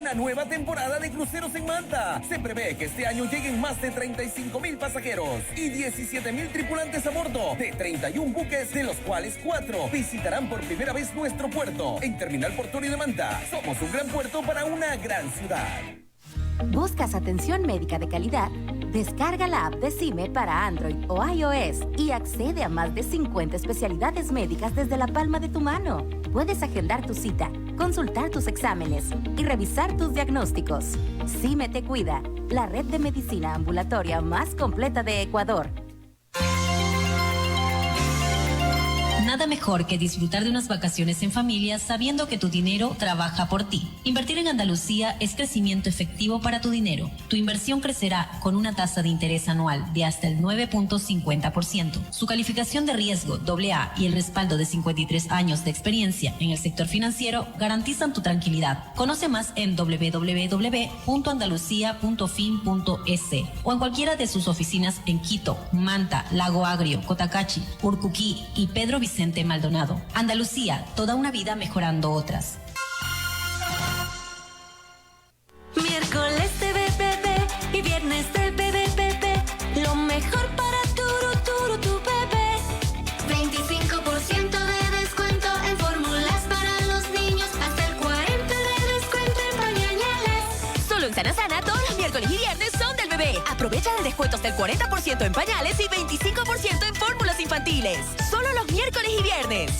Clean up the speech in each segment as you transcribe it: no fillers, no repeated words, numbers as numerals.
una nueva temporada de cruceros en Manta. Se prevé que este año lleguen más de 35,000 pasajeros y 17,000 tripulantes a bordo de 31 buques, de los cuales 4 visitarán por primera vez nuestro puerto. En Terminal Portuario de Manta, somos un gran puerto para una gran ciudad. ¿Buscas atención médica de calidad? Descarga la app de CIME para Android o iOS y accede a más de 50 especialidades médicas desde la palma de tu mano. Puedes agendar tu cita, consultar tus exámenes y revisar tus diagnósticos. CIME te cuida, la red de medicina ambulatoria más completa de Ecuador. Nada mejor que disfrutar de unas vacaciones en familia sabiendo que tu dinero trabaja por ti. Invertir en Andalucía es crecimiento efectivo para tu dinero. Tu inversión crecerá con una tasa de interés anual de hasta el 9.50%. Su calificación de riesgo AA y el respaldo de 53 años de experiencia en el sector financiero garantizan tu tranquilidad. Conoce más en www.andalucia.fin.es o en cualquiera de sus oficinas en Quito, Manta, Lago Agrio, Cotacachi, Urcuquí y Pedro Vicente Maldonado. Andalucía, toda una vida mejorando otras. Miércoles de bebé y viernes de bebé. Lo mejor para tu bebé. 25% de descuento en fórmulas para los niños. Hasta el 40% de descuento en pañales. Solo en Sana, todos los miércoles y viernes son del bebé. Aprovecha el descuento hasta el 40% en pañales y 25% en fórmulas infantiles. Solo los miércoles y viernes.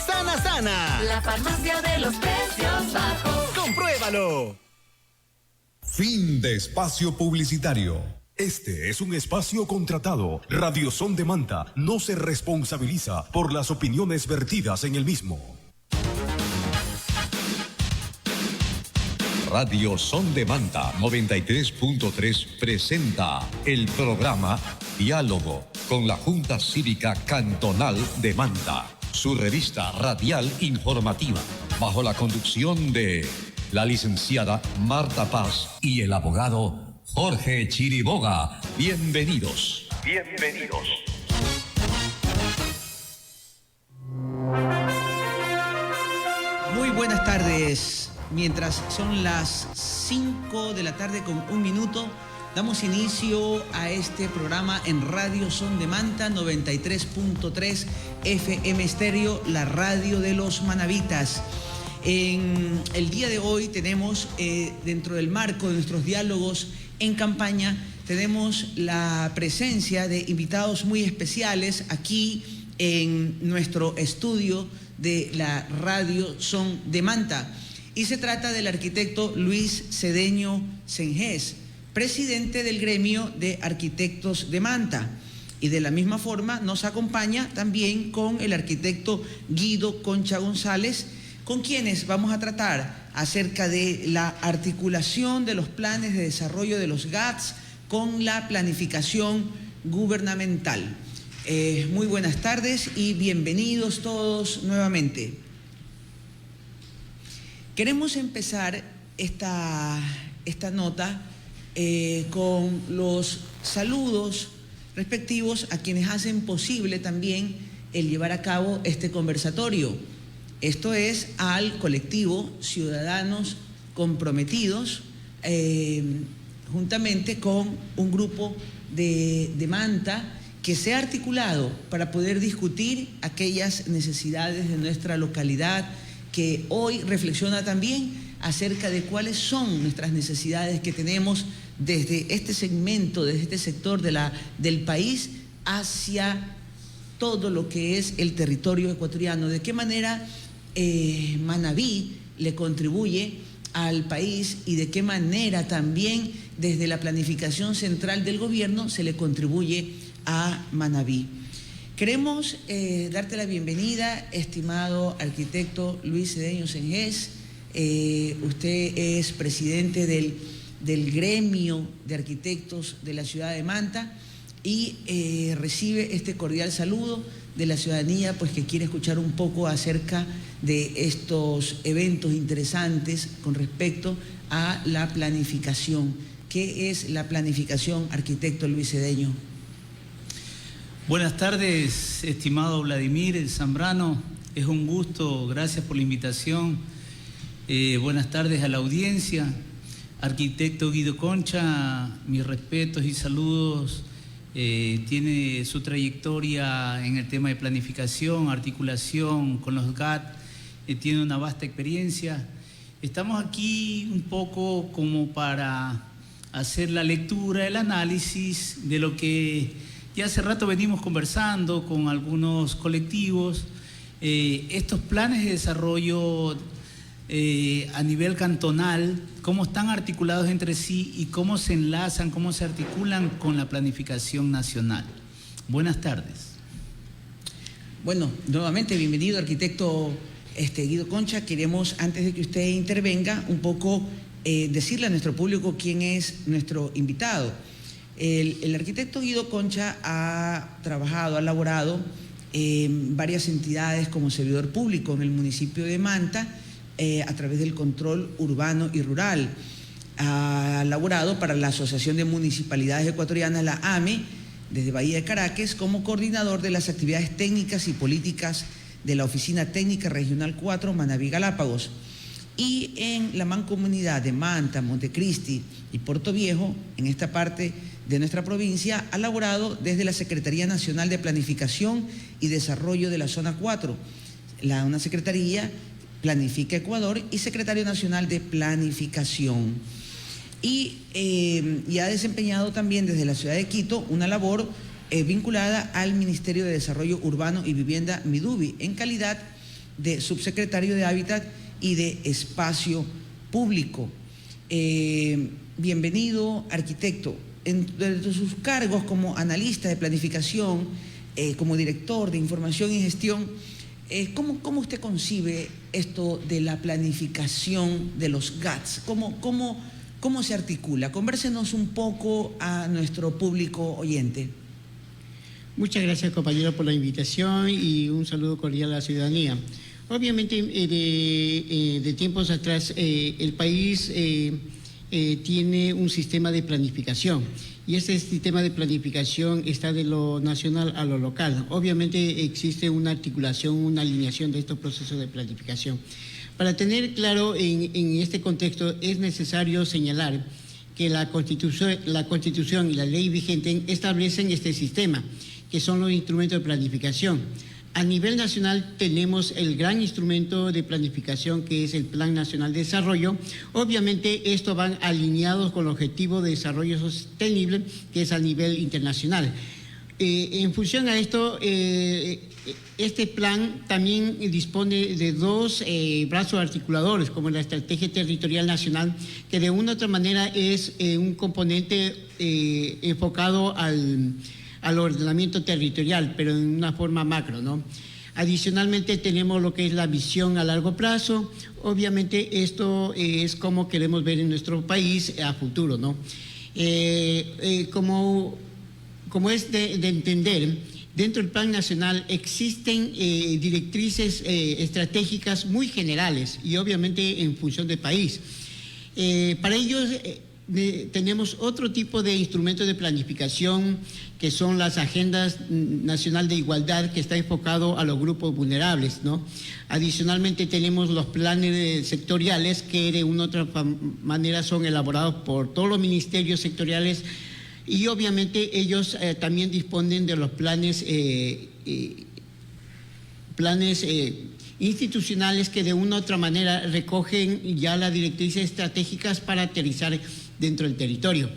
Sana. La farmacia de los precios bajos. ¡Compruébalo! Fin de espacio publicitario. Este es un espacio contratado. Radio Son de Manta no se responsabiliza por las opiniones vertidas en el mismo. Radio Son de Manta 93.3 presenta el programa Diálogo con la Junta Cívica Cantonal de Manta, su revista radial informativa, bajo la conducción de la licenciada Marta Paz y el abogado Jorge Chiriboga. Bienvenidos. Bienvenidos. Muy buenas tardes. Mientras son las 5 de la tarde con 1 minuto, damos inicio a este programa en Radio Son de Manta 93.3 FM Estéreo, la radio de los manavitas. En el día de hoy tenemos, dentro del marco de nuestros diálogos en campaña, tenemos la presencia de invitados muy especiales aquí en nuestro estudio de la Radio Son de Manta. Y se trata del arquitecto Luis Cedeño Senges, presidente del gremio de arquitectos de Manta. Y de la misma forma nos acompaña también con el arquitecto Guido Concha González, con quienes vamos a tratar acerca de la articulación de los planes de desarrollo de los GATS con la planificación gubernamental. Muy buenas tardes y bienvenidos todos nuevamente. Queremos empezar esta nota con los saludos respectivos a quienes hacen posible también el llevar a cabo este conversatorio. Esto es al colectivo Ciudadanos Comprometidos, juntamente con un grupo de Manta que se ha articulado para poder discutir aquellas necesidades de nuestra localidad, que hoy reflexiona también acerca de cuáles son nuestras necesidades que tenemos desde este segmento, desde este sector del país hacia todo lo que es el territorio ecuatoriano. De qué manera Manabí le contribuye al país y de qué manera también desde la planificación central del gobierno se le contribuye a Manabí. Queremos darte la bienvenida, estimado arquitecto Luis Cedeño Senges. Usted es presidente del gremio de arquitectos de la ciudad de Manta y recibe este cordial saludo de la ciudadanía, pues que quiere escuchar un poco acerca de estos eventos interesantes con respecto a la planificación. ¿Qué es la planificación, arquitecto Luis Cedeño? Buenas tardes, estimado Vladimir Zambrano. Es un gusto, gracias por la invitación. Buenas tardes a la audiencia. Arquitecto Guido Concha, mis respetos y saludos. Tiene su trayectoria en el tema de planificación, articulación con los GAT, tiene una vasta experiencia. Estamos aquí un poco como para hacer la lectura, el análisis de lo que ya hace rato venimos conversando con algunos colectivos, estos planes de desarrollo a nivel cantonal, cómo están articulados entre sí y cómo se enlazan, cómo se articulan con la planificación nacional. Buenas tardes. Bueno, nuevamente bienvenido, arquitecto Guido Concha. Queremos, antes de que usted intervenga, un poco decirle a nuestro público quién es nuestro invitado. El arquitecto Guido Concha ha trabajado, ha laborado en varias entidades como servidor público en el municipio de Manta, a través del control urbano y rural. Ha laborado para la Asociación de Municipalidades Ecuatorianas, la AME, desde Bahía de Caracas, como coordinador de las actividades técnicas y políticas de la Oficina Técnica Regional 4, Manabí Galápagos. Y en la mancomunidad de Manta, Montecristi y Puerto Viejo, en esta parte de nuestra provincia, ha laborado desde la Secretaría Nacional de Planificación y Desarrollo de la Zona 4, una secretaría Planifica Ecuador, y secretario nacional de Planificación. Y ha desempeñado también desde la ciudad de Quito una labor vinculada al Ministerio de Desarrollo Urbano y Vivienda, MIDUBI, en calidad de subsecretario de Hábitat y de Espacio Público. Bienvenido, arquitecto. Entre sus cargos como analista de planificación, como director de información y gestión, ¿cómo usted concibe esto de la planificación de los GATS? ¿Cómo se articula? Convérsenos un poco a nuestro público oyente. Muchas gracias, compañero, por la invitación y un saludo cordial a la ciudadanía. Obviamente, de tiempos atrás, el país tiene un sistema de planificación y ese sistema de planificación está de lo nacional a lo local. Obviamente existe una articulación, una alineación de estos procesos de planificación. Para tener claro en este contexto es necesario señalar que la Constitución y la ley vigente establecen este sistema, que son los instrumentos de planificación. A nivel nacional tenemos el gran instrumento de planificación que es el Plan Nacional de Desarrollo. Obviamente estos van alineados con el Objetivo de Desarrollo Sostenible, que es a nivel internacional. En función a esto, este plan también dispone de dos brazos articuladores, como la Estrategia Territorial Nacional, que de una u otra manera es un componente enfocado al ordenamiento territorial, pero en una forma macro, ¿no? Adicionalmente tenemos lo que es la visión a largo plazo. Obviamente esto es como queremos ver en nuestro país a futuro, ¿no? Como es de entender, dentro del Plan Nacional existen directrices estratégicas muy generales y obviamente en función del país. Para ellos tenemos otro tipo de instrumentos de planificación que son las agendas nacional de igualdad, que está enfocado a los grupos vulnerables, ¿no? Adicionalmente tenemos los planes sectoriales que de una u otra manera son elaborados por todos los ministerios sectoriales y obviamente ellos también disponen de los planes institucionales que de una u otra manera recogen ya las directrices estratégicas para aterrizar dentro del territorio.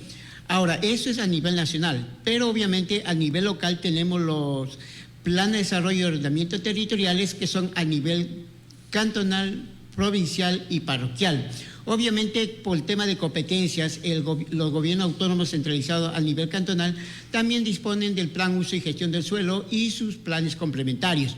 Ahora, eso es a nivel nacional, pero obviamente a nivel local tenemos los planes de desarrollo y ordenamiento territoriales que son a nivel cantonal, provincial y parroquial. Obviamente, por el tema de competencias, los gobiernos autónomos centralizados a nivel cantonal también disponen del plan uso y gestión del suelo y sus planes complementarios.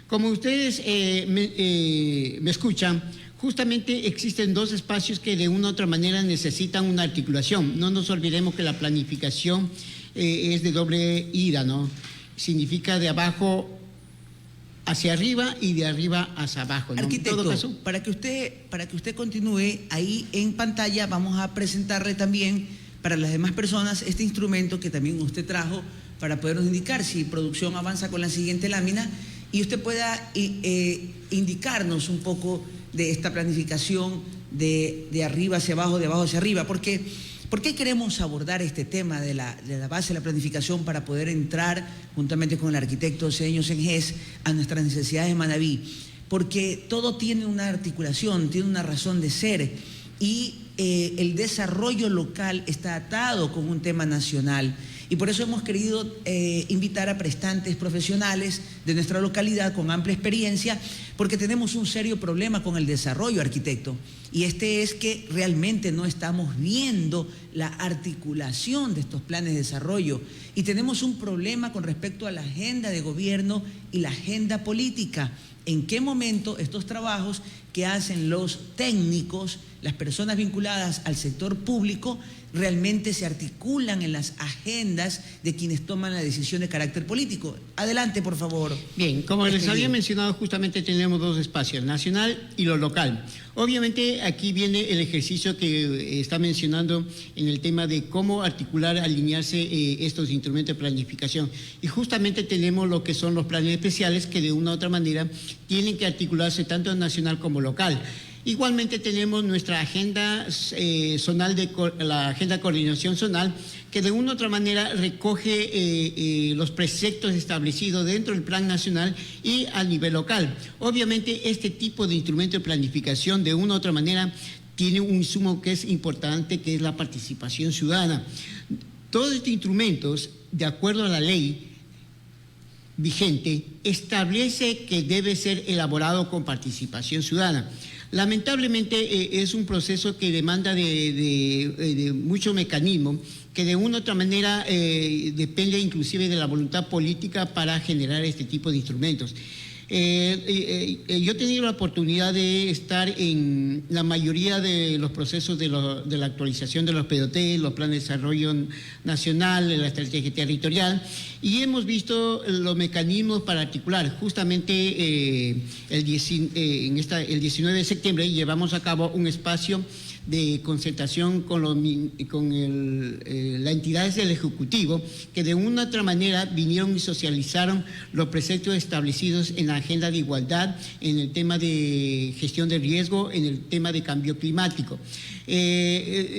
Como ustedes me escuchan, justamente existen dos espacios que de una u otra manera necesitan una articulación. No nos olvidemos que la planificación es de doble ida, ¿no? Significa de abajo hacia arriba y de arriba hacia abajo, ¿no? Arquitecto, ¿En todo caso? para que usted continúe, ahí en pantalla vamos a presentarle también para las demás personas este instrumento que también usted trajo para podernos indicar si producción avanza con la siguiente lámina y usted pueda indicarnos un poco de esta planificación de arriba hacia abajo, de abajo hacia arriba. ¿Por qué queremos abordar este tema de la base de la planificación para poder entrar, juntamente con el arquitecto Cedeño Senges, a nuestras necesidades de Manabí? Porque todo tiene una articulación, tiene una razón de ser, y el desarrollo local está atado con un tema nacional. Y por eso hemos querido invitar a prestantes profesionales de nuestra localidad con amplia experiencia, porque tenemos un serio problema con el desarrollo, arquitecto. Y este es que realmente no estamos viendo la articulación de estos planes de desarrollo. Y tenemos un problema con respecto a la agenda de gobierno y la agenda política. ¿En qué momento estos trabajos que hacen los técnicos, las personas vinculadas al sector público, realmente se articulan en las agendas de quienes toman la decisión de carácter político? Adelante, por favor. Bien, como les había mencionado, justamente tenemos dos espacios, nacional y lo local. Obviamente aquí viene el ejercicio que está mencionando en el tema de cómo articular, alinearse estos instrumentos de planificación. Y justamente tenemos lo que son los planes especiales que de una u otra manera tienen que articularse tanto nacional como local. Igualmente tenemos nuestra agenda zonal, la agenda de coordinación zonal, que de una u otra manera recoge los preceptos establecidos dentro del plan nacional y a nivel local. Obviamente este tipo de instrumento de planificación de una u otra manera tiene un insumo que es importante, que es la participación ciudadana. Todos estos instrumentos, de acuerdo a la ley vigente, establece que debe ser elaborado con participación ciudadana. Lamentablemente es un proceso que demanda de mucho mecanismo, que de una u otra manera depende inclusive de la voluntad política para generar este tipo de instrumentos. Yo he tenido la oportunidad de estar en la mayoría de los procesos de la actualización de los PDOT, los planes de desarrollo nacional, la estrategia territorial, y hemos visto los mecanismos para articular. Justamente el 19 de septiembre llevamos a cabo un espacio de concertación con las entidades del Ejecutivo, que de una u otra manera vinieron y socializaron los preceptos establecidos en la agenda de igualdad, en el tema de gestión de riesgo, en el tema de cambio climático.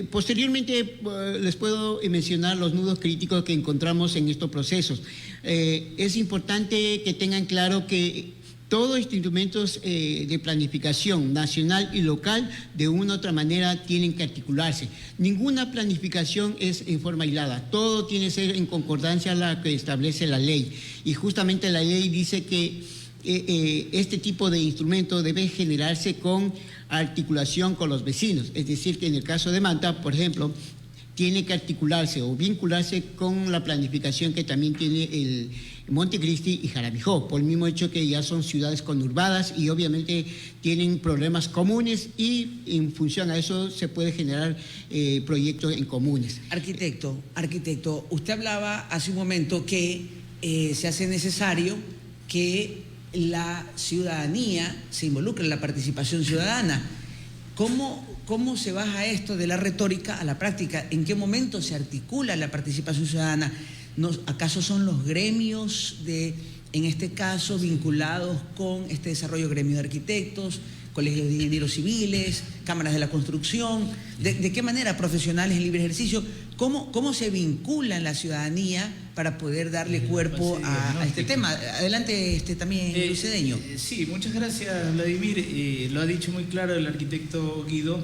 Posteriormente les puedo mencionar los nudos críticos que encontramos en estos procesos. Es importante que tengan claro que todos estos instrumentos de planificación nacional y local de una u otra manera tienen que articularse. Ninguna planificación es en forma aislada, todo tiene que ser en concordancia a la que establece la ley. Y justamente la ley dice que este tipo de instrumento debe generarse con articulación con los vecinos. Es decir, que en el caso de Manta, por ejemplo, tiene que articularse o vincularse con la planificación que también tiene el Montecristi y Jaramijó, por el mismo hecho que ya son ciudades conurbadas y obviamente tienen problemas comunes, y en función a eso se puede generar proyectos en comunes. Arquitecto, usted hablaba hace un momento que se hace necesario que la ciudadanía se involucre en la participación ciudadana. ¿Cómo se baja esto de la retórica a la práctica? ¿En qué momento se articula la participación ciudadana? ¿Acaso son los gremios, en este caso, vinculados con este desarrollo, gremio de arquitectos, colegios de ingenieros civiles, cámaras de la construcción? ¿De qué manera profesionales en libre ejercicio? ¿Cómo se vincula en la ciudadanía para poder darle cuerpo a este tema? Adelante también, Luis Cedeño. Sí, muchas gracias, Vladimir. Lo ha dicho muy claro el arquitecto Guido.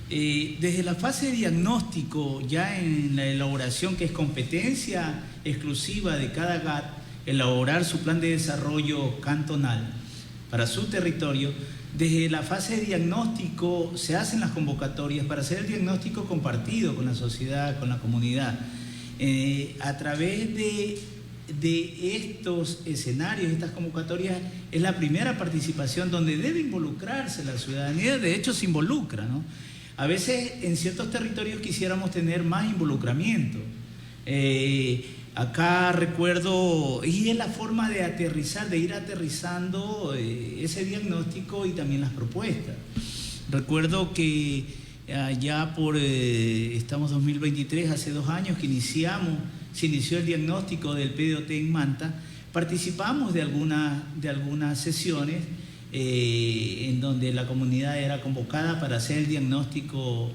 Desde la fase de diagnóstico, ya en la elaboración, que es competencia exclusiva de cada GAT, elaborar su plan de desarrollo cantonal para su territorio, desde la fase de diagnóstico se hacen las convocatorias para hacer el diagnóstico compartido con la sociedad, con la comunidad. A través de estos escenarios, estas convocatorias, es la primera participación donde debe involucrarse la ciudadanía. De hecho, se involucra, ¿no? A veces en ciertos territorios quisiéramos tener más involucramiento. Acá recuerdo, y es la forma de aterrizar, de ir aterrizando ese diagnóstico y también las propuestas. Recuerdo que allá estamos 2023, hace 2 años que se inició el diagnóstico del PDOT en Manta, participamos de algunas sesiones en donde la comunidad era convocada para hacer el diagnóstico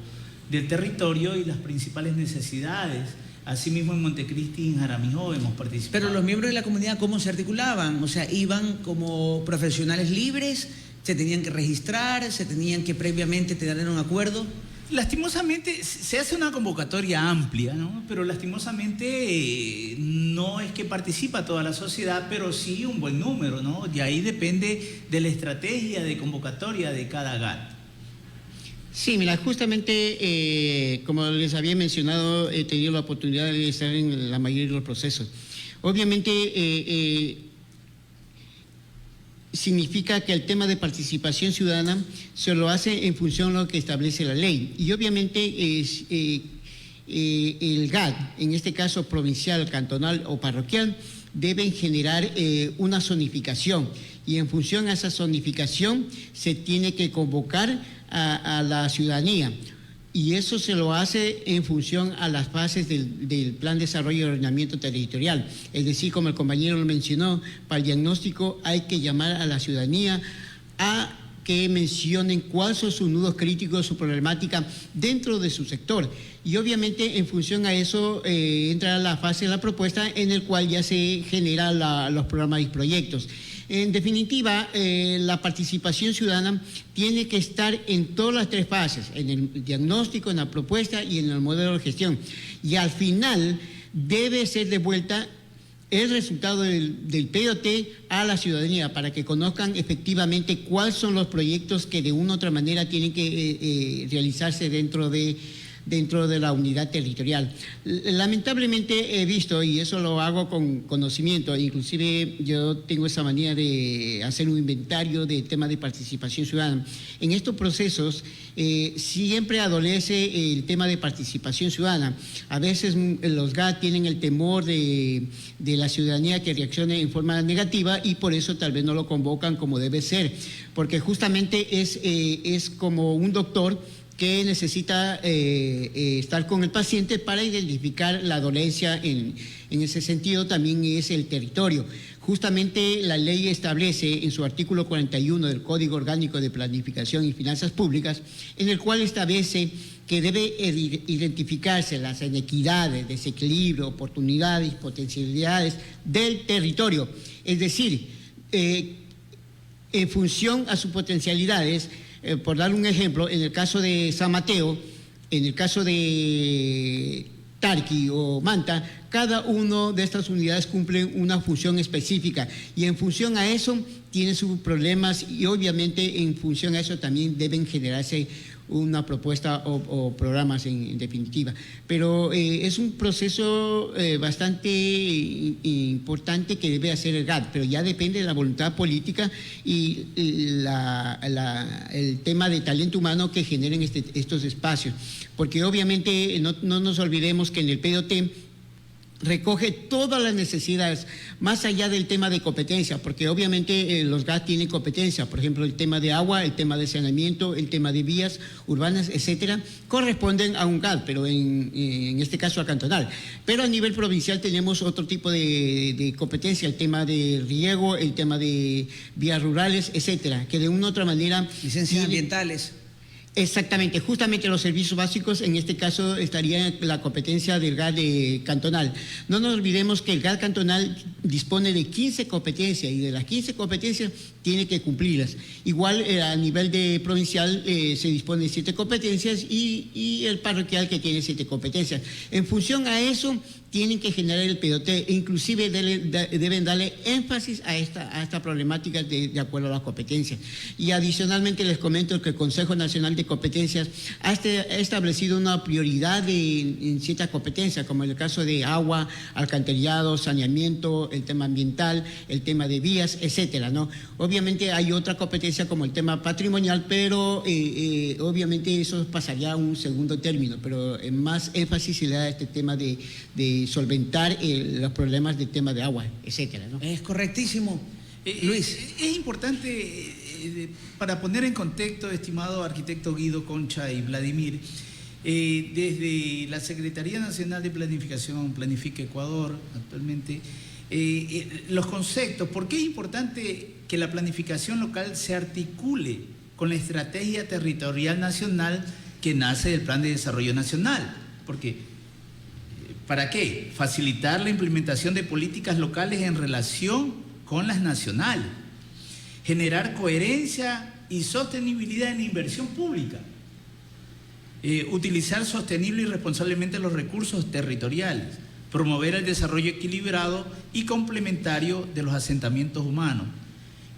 del territorio y las principales necesidades. Asimismo en Montecristi y en Jaramillo hemos participado. Pero los miembros de la comunidad, ¿cómo se articulaban? O sea, ¿iban como profesionales libres? ¿Se tenían que registrar? ¿Se tenían que previamente tener un acuerdo? Lastimosamente se hace una convocatoria amplia, ¿no? Pero lastimosamente no es que participa toda la sociedad, pero sí un buen número, ¿no? Y ahí depende de la estrategia de convocatoria de cada GAT. Sí, mira, justamente como les había mencionado, he tenido la oportunidad de estar en la mayoría de los procesos. Obviamente significa que el tema de participación ciudadana se lo hace en función de lo que establece la ley. Y obviamente el GAT, en este caso provincial, cantonal o parroquial, deben generar una zonificación. Y en función a esa zonificación se tiene que convocar a la ciudadanía, y eso se lo hace en función a las fases del Plan de Desarrollo y Ordenamiento Territorial. Es decir, como el compañero lo mencionó, para el diagnóstico hay que llamar a la ciudadanía a que mencionen cuáles son sus nudos críticos, su problemática dentro de su sector. Y obviamente en función a eso entra la fase de la propuesta, en el cual ya se generan los programas y proyectos. En definitiva, la participación ciudadana tiene que estar en todas las tres fases, en el diagnóstico, en la propuesta y en el modelo de gestión. Y al final debe ser devuelta el resultado del POT a la ciudadanía para que conozcan efectivamente cuáles son los proyectos que de una u otra manera tienen que realizarse dentro de la unidad territorial. Lamentablemente he visto, y eso lo hago con conocimiento, inclusive yo tengo esa manía de hacer un inventario de temas de participación ciudadana. En estos procesos siempre adolece el tema de participación ciudadana. A veces los GAT tienen el temor de la ciudadanía que reaccione en forma negativa, y por eso tal vez no lo convocan como debe ser, porque justamente es como un doctor que necesita estar con el paciente para identificar la dolencia. En ese sentido también es el territorio. Justamente la ley establece en su artículo 41 del Código Orgánico de Planificación y Finanzas Públicas, en el cual establece que debe identificarse las inequidades, desequilibrio, oportunidades, potencialidades del territorio. Es decir, en función a sus potencialidades, por dar un ejemplo, en el caso de San Mateo, en el caso de Tarqui o Manta, cada una de estas unidades cumple una función específica, y en función a eso tiene sus problemas, y obviamente en función a eso también deben generarse una propuesta o programas en definitiva. Pero es un proceso bastante importante que debe hacer el GAT, pero ya depende de la voluntad política y el tema de talento humano que generen estos espacios. Porque obviamente no nos olvidemos que en el PDOT recoge todas las necesidades, más allá del tema de competencia, porque obviamente los GAT tienen competencia, por ejemplo, el tema de agua, el tema de saneamiento, el tema de vías urbanas, etcétera, corresponden a un GAT, pero en este caso a cantonal. Pero a nivel provincial tenemos otro tipo de competencia, el tema de riego, el tema de vías rurales, etcétera, que de una u otra manera... Licencias ambientales. Exactamente, justamente los servicios básicos, en este caso estaría la competencia del GAT cantonal. No nos olvidemos que el GAT cantonal dispone de 15 competencias, y de las 15 competencias tiene que cumplirlas. Igual a nivel de provincial se dispone de 7 competencias y el parroquial que tiene 7 competencias. En función a eso tienen que generar el PDOT, e inclusive deben darle énfasis a esta problemática de acuerdo a las competencias. Y adicionalmente les comento que el Consejo Nacional de Competencias ha establecido una prioridad en ciertas competencias, como en el caso de agua, alcantarillado, saneamiento, el tema ambiental, el tema de vías, etcétera, ¿no? Obviamente hay otra competencia como el tema patrimonial, pero obviamente eso pasaría a un segundo término, pero más énfasis se le da a este tema de solventar los problemas del tema de agua, etcétera, ¿no? Es correctísimo. Luis. Es importante, para poner en contexto, estimado arquitecto Guido, Concha y Vladimir, desde la Secretaría Nacional de Planificación, Planifica Ecuador, actualmente, los conceptos. ¿Por qué es importante que la planificación local se articule con la estrategia territorial nacional que nace del Plan de Desarrollo Nacional? Porque, ¿para qué? Facilitar la implementación de políticas locales en relación con las nacionales. Generar coherencia y sostenibilidad en la inversión pública. Utilizar sostenible y responsablemente los recursos territoriales. Promover el desarrollo equilibrado y complementario de los asentamientos humanos.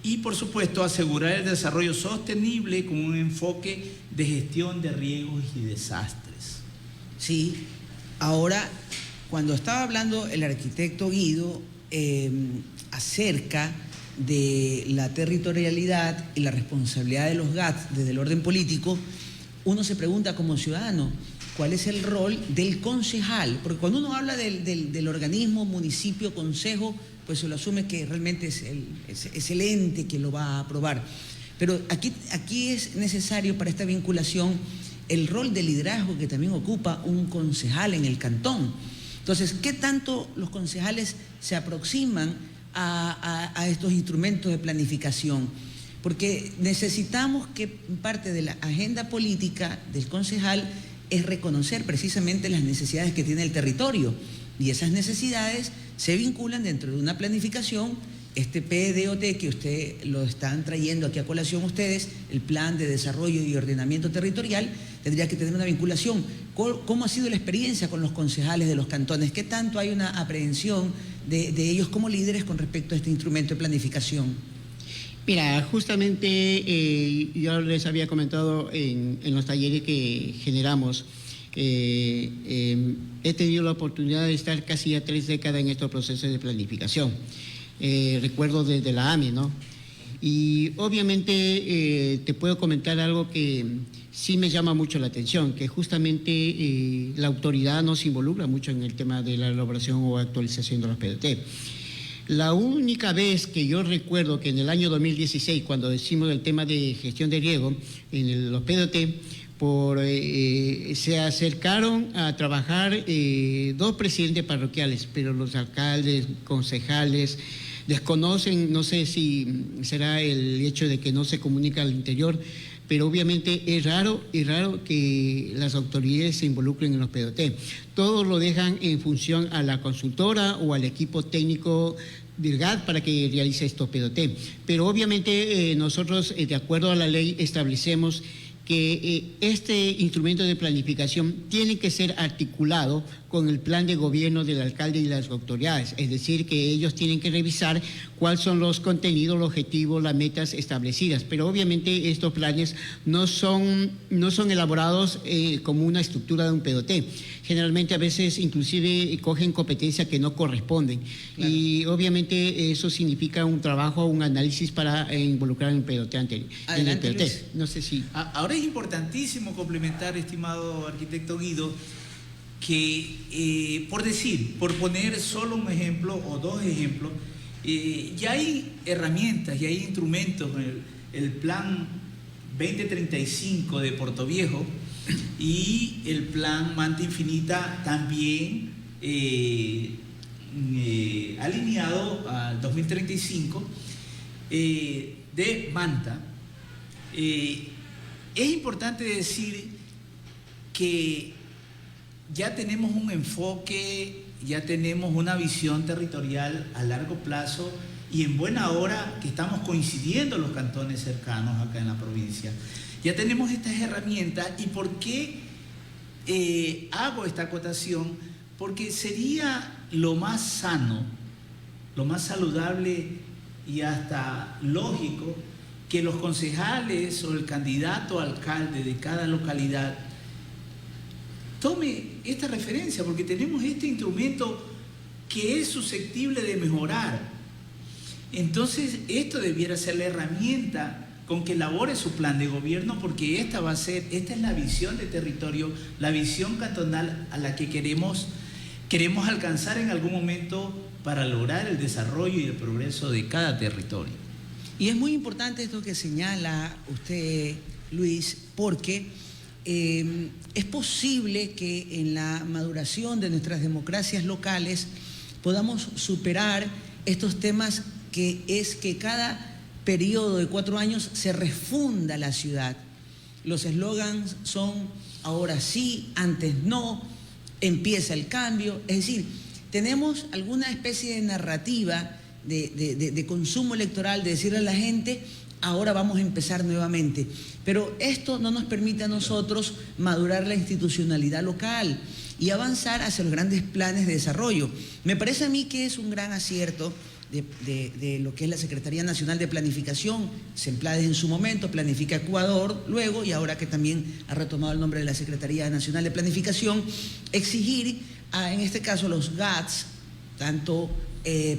Y, por supuesto, asegurar el desarrollo sostenible con un enfoque de gestión de riesgos y desastres. Sí, ahora, cuando estaba hablando el arquitecto Guido acerca de la territorialidad y la responsabilidad de los GAT desde el orden político, uno se pregunta como ciudadano, ¿cuál es el rol del concejal? Porque cuando uno habla del organismo, municipio, consejo, pues se lo asume que realmente es el ente que lo va a aprobar. Pero aquí es necesario para esta vinculación el rol de liderazgo que también ocupa un concejal en el cantón. Entonces, ¿qué tanto los concejales se aproximan a estos instrumentos de planificación? Porque necesitamos que parte de la agenda política del concejal es reconocer precisamente las necesidades que tiene el territorio, y esas necesidades se vinculan dentro de una planificación. Este PDOT que usted lo están trayendo aquí a colación ustedes, el Plan de Desarrollo y Ordenamiento Territorial, tendría que tener una vinculación. ¿Cómo ha sido la experiencia con los concejales de los cantones? ¿Qué tanto hay una aprehensión de ellos como líderes con respecto a este instrumento de planificación? Mira, justamente yo les había comentado en los talleres que generamos, he tenido la oportunidad de estar casi ya 3 décadas en estos procesos de planificación. Recuerdo desde la AME, ¿no? Y obviamente te puedo comentar algo que sí me llama mucho la atención, que justamente la autoridad no se involucra mucho en el tema de la elaboración o actualización de los PDOT. La única vez que yo recuerdo que en el año 2016, cuando decimos el tema de gestión de riesgo, en los PDOT, se acercaron a trabajar 2 presidentes parroquiales, pero los alcaldes, concejales, desconocen, no sé si será el hecho de que no se comunica al interior, pero obviamente es raro que las autoridades se involucren en los PDOT. Todos lo dejan en función a la consultora o al equipo técnico del GAT para que realice estos PDOT. Pero obviamente nosotros, de acuerdo a la ley, establecemos que este instrumento de planificación tiene que ser articulado con el plan de gobierno del alcalde y las autoridades, es decir, que ellos tienen que revisar cuáles son los contenidos, los objetivos, las metas establecidas, pero obviamente estos planes no son elaborados como una estructura de un PDOT. Generalmente a veces inclusive cogen competencias que no corresponden, claro. Y obviamente eso significa un trabajo, un análisis para involucrar en el PDOT anterior. Adelante, en el PDOT. No sé si... Ahora es importantísimo complementar, estimado arquitecto Guido, que por poner solo un ejemplo o 2 ejemplos, ya hay herramientas, ya hay instrumentos, el Plan 2035 de Portoviejo y el Plan Manta Infinita también alineado al 2035 de Manta. Es importante decir que ya tenemos un enfoque, ya tenemos una visión territorial a largo plazo y en buena hora que estamos coincidiendo los cantones cercanos acá en la provincia. Ya tenemos estas herramientas. ¿Y por qué hago esta acotación? Porque sería lo más sano, lo más saludable y hasta lógico que los concejales o el candidato a alcalde de cada localidad tome esta referencia, porque tenemos este instrumento que es susceptible de mejorar. Entonces, esto debiera ser la herramienta con que elabore su plan de gobierno, porque esta es la visión de territorio, la visión cantonal a la que queremos alcanzar en algún momento para lograr el desarrollo y el progreso de cada territorio. Y es muy importante esto que señala usted, Luis, porque es posible que en la maduración de nuestras democracias locales podamos superar estos temas que es que cada periodo de 4 años se refunda la ciudad. Los eslogans son ahora sí, antes no, empieza el cambio. Es decir, tenemos alguna especie de narrativa de consumo electoral, de decirle a la gente, ahora vamos a empezar nuevamente. Pero esto no nos permite a nosotros madurar la institucionalidad local y avanzar hacia los grandes planes de desarrollo. Me parece a mí que es un gran acierto de lo que es la Secretaría Nacional de Planificación, Semplades en su momento, Planifica Ecuador, luego, y ahora que también ha retomado el nombre de la Secretaría Nacional de Planificación, exigir, en este caso, los GATS, tanto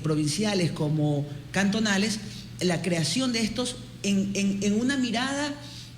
provinciales como cantonales, la creación de estos en una mirada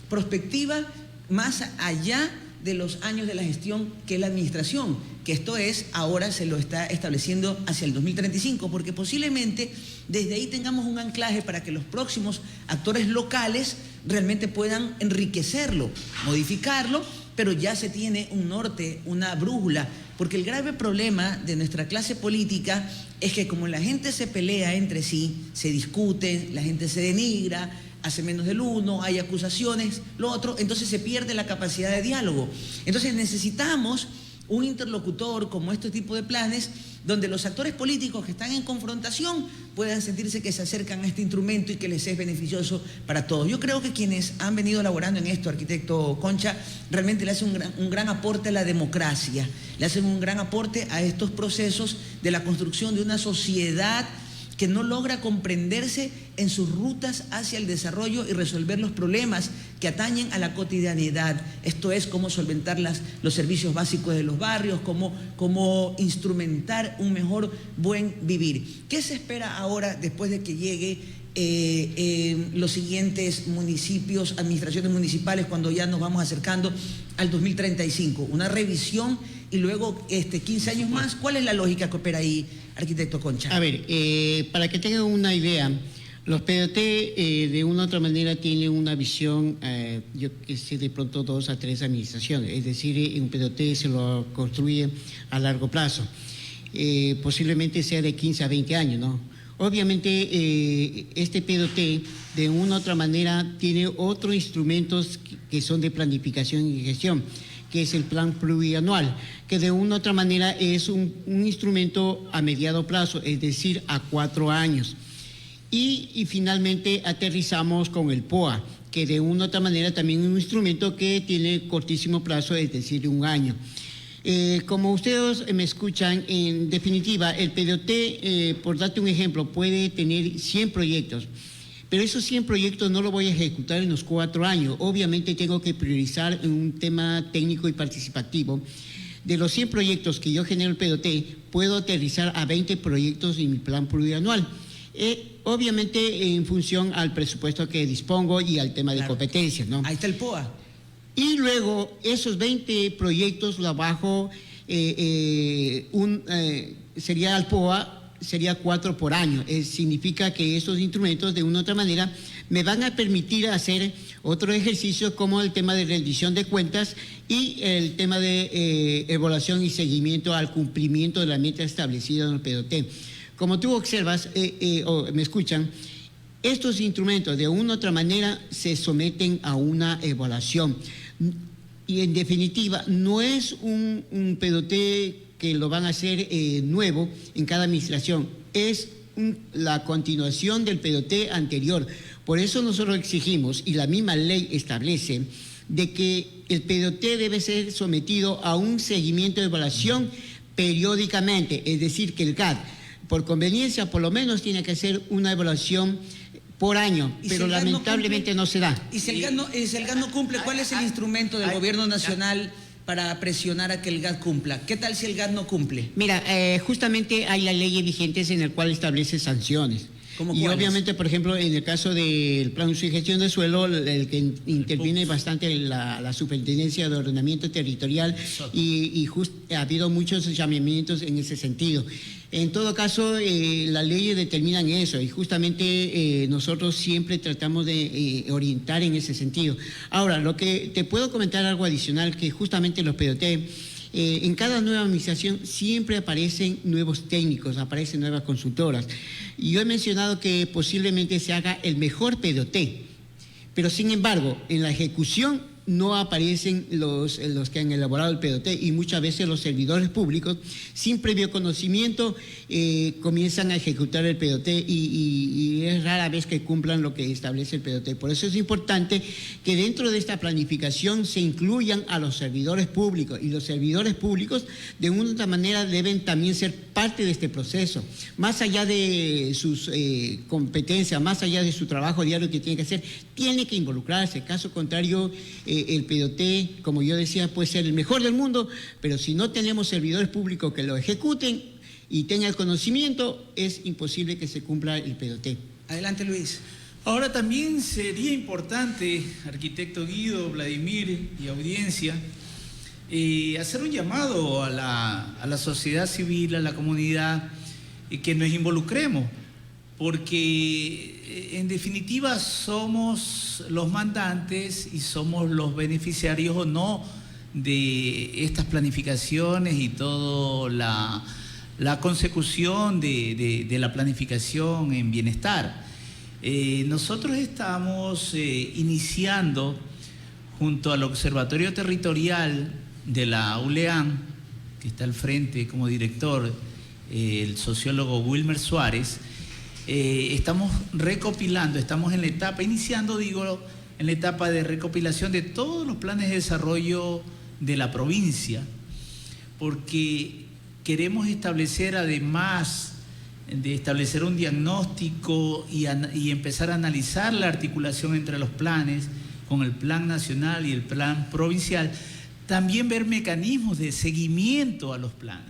prospectiva más allá de los años de la gestión que la administración, que esto es, ahora se lo está estableciendo hacia el 2035, porque posiblemente desde ahí tengamos un anclaje para que los próximos actores locales realmente puedan enriquecerlo, modificarlo, pero ya se tiene un norte, una brújula, porque el grave problema de nuestra clase política es que como la gente se pelea entre sí, se discute, la gente se denigra, hace menos del uno, hay acusaciones, lo otro, entonces se pierde la capacidad de diálogo. Entonces necesitamos un interlocutor como este tipo de planes donde los actores políticos que están en confrontación puedan sentirse que se acercan a este instrumento y que les es beneficioso para todos. Yo creo que quienes han venido elaborando en esto, arquitecto Concha, realmente le hacen un gran aporte a la democracia, le hacen un gran aporte a estos procesos de la construcción de una sociedad que no logra comprenderse en sus rutas hacia el desarrollo y resolver los problemas que atañen a la cotidianidad. Esto es cómo solventar los servicios básicos de los barrios, cómo instrumentar un mejor buen vivir. ¿Qué se espera ahora después de que llegue los siguientes municipios, administraciones municipales, cuando ya nos vamos acercando al 2035? Una revisión y luego 15 años más. ¿Cuál es la lógica que opera ahí, arquitecto Concha? A ver, para que tengan una idea, los PDT de una u otra manera tienen una visión, yo que sé, de pronto 2 a 3 administraciones, es decir, un PDT se lo construye a largo plazo, posiblemente sea de 15 a 20 años, ¿no? Obviamente este PDT de una u otra manera tiene otros instrumentos que son de planificación y gestión, que es el plan plurianual, que de una u otra manera es un instrumento a mediano plazo, es decir, a 4 años. Y finalmente aterrizamos con el POA, que de una u otra manera también es un instrumento que tiene cortísimo plazo, es decir, 1 año. Como ustedes me escuchan, en definitiva, el PDT, por darte un ejemplo, puede tener 100 proyectos, pero esos 100 proyectos no los voy a ejecutar en los 4 años. Obviamente tengo que priorizar en un tema técnico y participativo. De los 100 proyectos que yo genero el PDT, puedo aterrizar a 20 proyectos en mi plan plurianual. Obviamente en función al presupuesto que dispongo y al tema de competencias, ¿no? Ahí está el POA. Y luego esos 20 proyectos lo bajo, sería al POA, sería 4 por año. Significa que estos instrumentos de una u otra manera me van a permitir hacer otro ejercicio como el tema de rendición de cuentas y el tema de evaluación y seguimiento al cumplimiento de la meta establecida en el PDT. Como tú observas o me escuchan, estos instrumentos de una u otra manera se someten a una evaluación y en definitiva no es un PDT que lo van a hacer nuevo en cada administración, es la continuación del PDT anterior. Por eso nosotros exigimos, y la misma ley establece, de que el PDT debe ser sometido a un seguimiento de evaluación periódicamente, es decir, que el GAT, por conveniencia, por lo menos tiene que hacer una evaluación por año, pero lamentablemente no se da. Y si el GAT no cumple, ¿cuál es el instrumento del gobierno nacional para presionar a que el GAT cumpla? ¿Qué tal si el GAT no cumple? Mira, justamente hay las leyes vigentes en el cual establece sanciones. Y obviamente, por ejemplo, en el caso del plan de uso y gestión de suelo, el que interviene bastante la Superintendencia de Ordenamiento Territorial y ha habido muchos llamamientos en ese sentido. En todo caso, las leyes determinan eso y justamente nosotros siempre tratamos de orientar en ese sentido. Ahora, lo que te puedo comentar algo adicional, que justamente los PDT en cada nueva administración siempre aparecen nuevos técnicos, aparecen nuevas consultoras. Y yo he mencionado que posiblemente se haga el mejor PDOT, pero sin embargo, en la ejecución no aparecen los que han elaborado el PDOT, y muchas veces los servidores públicos, sin previo conocimiento, comienzan a ejecutar el PDOT y es rara vez que cumplan lo que establece el PDOT. Por eso es importante que dentro de esta planificación se incluyan a los servidores públicos, y los servidores públicos de una u otra manera deben también ser parte de este proceso, más allá de sus competencias, más allá de su trabajo diario que tiene que hacer, tiene que involucrarse. Caso contrario, el PDOT, como yo decía, puede ser el mejor del mundo, pero si no tenemos servidores públicos que lo ejecuten y tengan el conocimiento, es imposible que se cumpla el PDOT. Adelante, Luis. Ahora también sería importante, arquitecto Guido, Vladimir y audiencia, hacer un llamado a la sociedad civil, a la comunidad, que nos involucremos, porque en definitiva somos los mandantes y somos los beneficiarios o no de estas planificaciones y toda la consecución de la planificación en bienestar. Nosotros estamos iniciando junto al Observatorio Territorial de la ULEAM, que está al frente como director el sociólogo Wilmer Suárez. Estamos recopilando, estamos en la etapa, en la etapa de recopilación de todos los planes de desarrollo de la provincia, porque queremos establecer, además de establecer un diagnóstico y empezar a analizar la articulación entre los planes, con el plan nacional y el plan provincial, también ver mecanismos de seguimiento a los planes.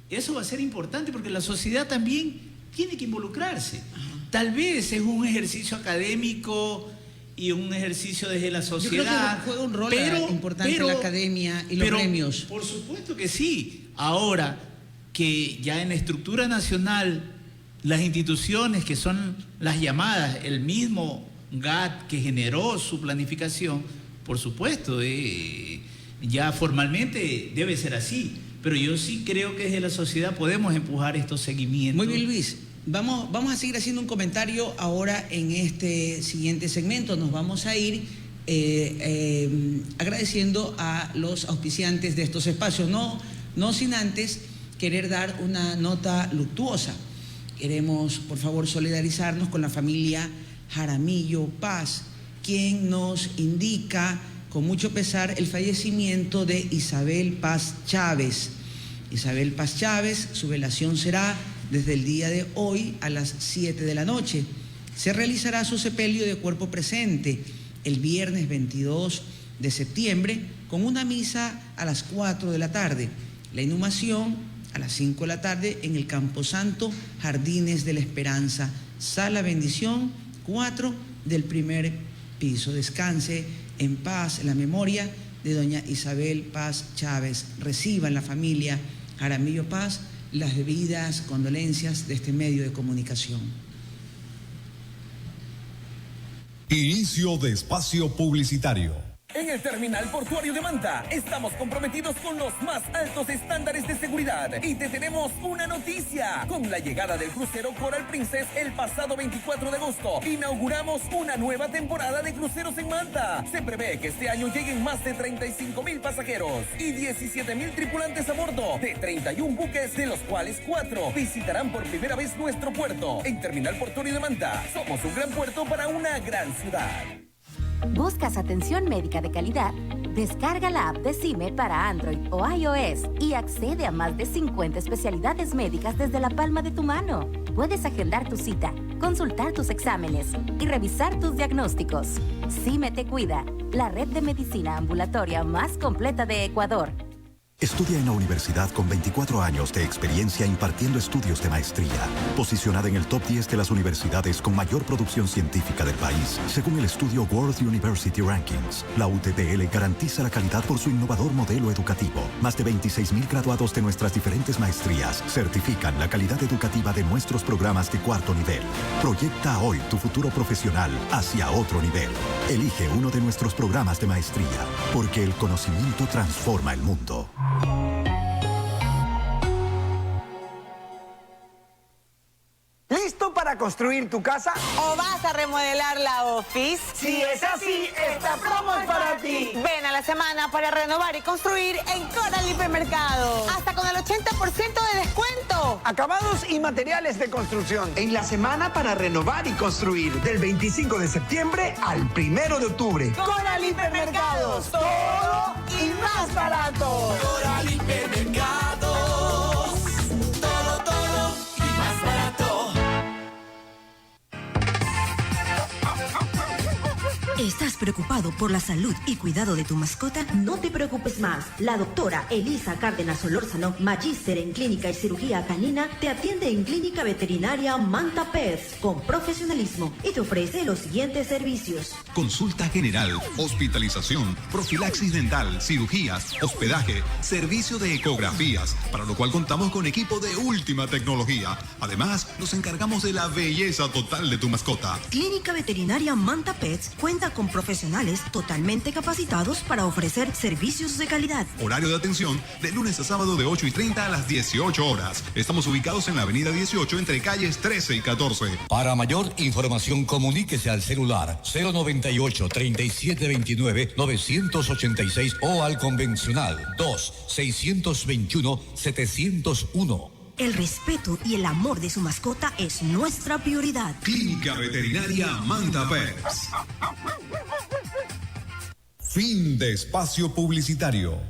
Eso va a ser importante porque la sociedad también tiene que involucrarse. Tal vez es un ejercicio académico y un ejercicio desde la sociedad. Yo creo que juega un rol importante la academia y los gremios. Por supuesto que sí. Ahora que ya en la estructura nacional, las instituciones que son las llamadas, el mismo GAT que generó su planificación, por supuesto, ya formalmente debe ser así. Pero yo sí creo que desde la sociedad podemos empujar estos seguimientos. Muy bien, Luis. Vamos a seguir haciendo un comentario ahora en este siguiente segmento. Nos vamos a ir agradeciendo a los auspiciantes de estos espacios, no sin antes querer dar una nota luctuosa. Queremos, por favor, solidarizarnos con la familia Jaramillo Paz, quien nos indica con mucho pesar el fallecimiento de Isabel Paz Chávez. Isabel Paz Chávez, su velación será desde el día de hoy a las 7 de la noche. Se realizará su sepelio de cuerpo presente el viernes 22 de septiembre con una misa a las 4 de la tarde. La inhumación a las 5 de la tarde en el Camposanto Jardines de la Esperanza, Sala Bendición 4 del primer piso. Descanse en paz la memoria de doña Isabel Paz Chávez. Reciban la familia Jaramillo Paz las debidas condolencias de este medio de comunicación. Inicio de espacio publicitario. En el Terminal Portuario de Manta estamos comprometidos con los más altos estándares de seguridad y te tenemos una noticia. Con la llegada del crucero Coral Princess el pasado 24 de agosto, inauguramos una nueva temporada de cruceros en Manta. Se prevé que este año lleguen más de 35,000 pasajeros y 17,000 tripulantes a bordo de 31 buques, de los cuales 4 visitarán por primera vez nuestro puerto. En Terminal Portuario de Manta somos un gran puerto para una gran ciudad. ¿Buscas atención médica de calidad? Descarga la app de CIME para Android o iOS y accede a más de 50 especialidades médicas desde la palma de tu mano. Puedes agendar tu cita, consultar tus exámenes y revisar tus diagnósticos. CIME te cuida, la red de medicina ambulatoria más completa de Ecuador. Estudia en la universidad con 24 años de experiencia impartiendo estudios de maestría. Posicionada en el top 10 de las universidades con mayor producción científica del país, según el estudio World University Rankings. La UTPL garantiza la calidad por su innovador modelo educativo. Más de 26,000 graduados de nuestras diferentes maestrías certifican la calidad educativa de nuestros programas de cuarto nivel. Proyecta hoy tu futuro profesional hacia otro nivel. Elige uno de nuestros programas de maestría, porque el conocimiento transforma el mundo. para construir tu casa? ¿O vas a remodelar la office? Si es así, esta promo es para ti. Ven a la semana para renovar y construir en Coral Hipermercados. Hasta con el 80% de descuento. Acabados y materiales de construcción. En la semana para renovar y construir. Del 25 de septiembre al 1 de octubre. Coral Hipermercados. Todo y más barato. Coral Hipermercados. Todo y más barato. ¿Estás preocupado por la salud y cuidado de tu mascota? No te preocupes más. La doctora Elisa Cárdenas Solórzano, magíster en clínica y cirugía canina, te atiende en Clínica Veterinaria Manta Pets con profesionalismo y te ofrece los siguientes servicios: consulta general, hospitalización, profilaxis dental, cirugías, hospedaje, servicio de ecografías, para lo cual contamos con equipo de última tecnología. Además, nos encargamos de la belleza total de tu mascota. Clínica Veterinaria Manta Pets cuenta con profesionales totalmente capacitados para ofrecer servicios de calidad. Horario de atención de lunes a sábado de 8:30 a las 18 horas. Estamos ubicados en la avenida 18 entre calles 13 y 14. Para mayor información, comuníquese al celular 098-3729-986 o al convencional 2-621-701. El respeto y el amor de su mascota es nuestra prioridad. Clínica Veterinaria Manta Pets. Fin de espacio publicitario.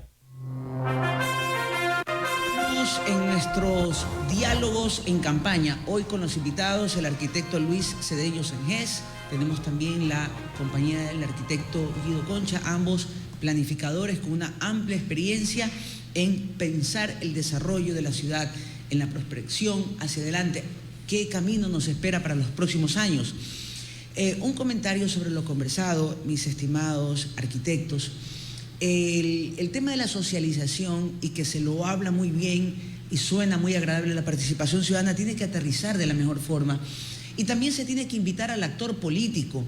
En nuestros diálogos en campaña, hoy con los invitados, el arquitecto Luis Cedeño Sengés, tenemos también la compañía del arquitecto Guido Concha, ambos planificadores con una amplia experiencia en pensar el desarrollo de la ciudad, en la prospección hacia adelante, qué camino nos espera para los próximos años. Un comentario sobre lo conversado, mis estimados arquitectos. El tema de la socialización, y que se lo habla muy bien y suena muy agradable, la participación ciudadana tiene que aterrizar de la mejor forma, y también se tiene que invitar al actor político.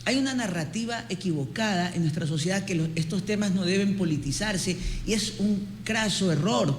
Hay una narrativa equivocada en nuestra sociedad que estos temas no deben politizarse, y es un craso error.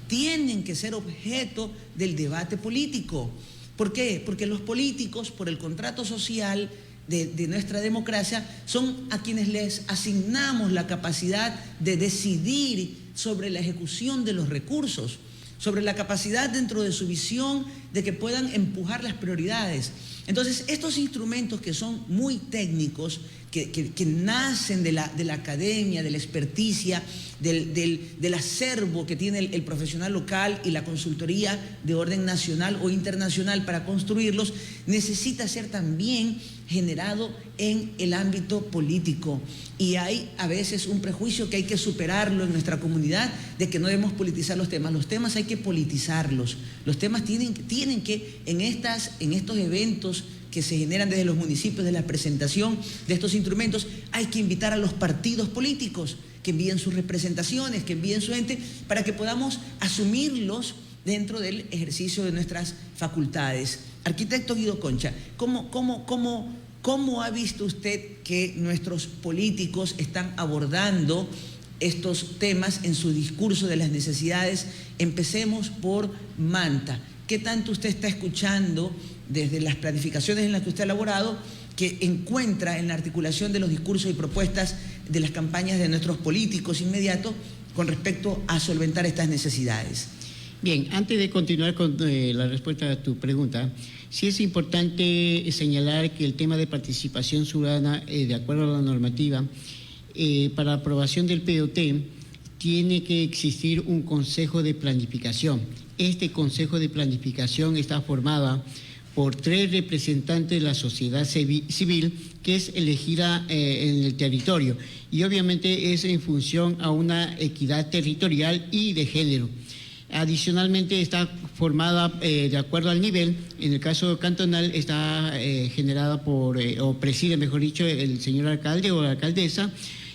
Tienen que ser objeto del debate político. ¿Por qué? Porque los políticos, por el contrato social de nuestra democracia, son a quienes les asignamos la capacidad de decidir sobre la ejecución de los recursos, sobre la capacidad dentro de su visión de que puedan empujar las prioridades. Entonces, estos instrumentos que son muy técnicos, que nacen de la academia, de la experticia, del acervo que tiene el profesional local y la consultoría de orden nacional o internacional para construirlos, necesita ser también generado en el ámbito político. Y hay a veces un prejuicio que hay que superarlo en nuestra comunidad, de que no debemos politizar los temas. Los temas hay que politizarlos. Los temas tienen que, en estos eventos que se generan desde los municipios, de la presentación de estos instrumentos, hay que invitar a los partidos políticos que envíen sus representaciones, que envíen su ente, para que podamos asumirlos dentro del ejercicio de nuestras facultades. Arquitecto Guido Concha, ¿cómo ha visto usted que nuestros políticos están abordando estos temas en su discurso de las necesidades? Empecemos por Manta. ¿Qué tanto usted está escuchando desde las planificaciones en las que usted ha elaborado, que encuentra en la articulación de los discursos y propuestas de las campañas de nuestros políticos inmediatos con respecto a solventar estas necesidades? Bien, antes de continuar con la respuesta a tu pregunta, sí es importante señalar que el tema de participación ciudadana, de acuerdo a la normativa, para aprobación del POT, tiene que existir un consejo de planificación. Este consejo de planificación está formado por 3 representantes de la sociedad civil, que es elegida en el territorio, y obviamente es en función a una equidad territorial y de género. Adicionalmente está formada de acuerdo al nivel. En el caso cantonal está generada por, o preside, mejor dicho, el señor alcalde o la alcaldesa,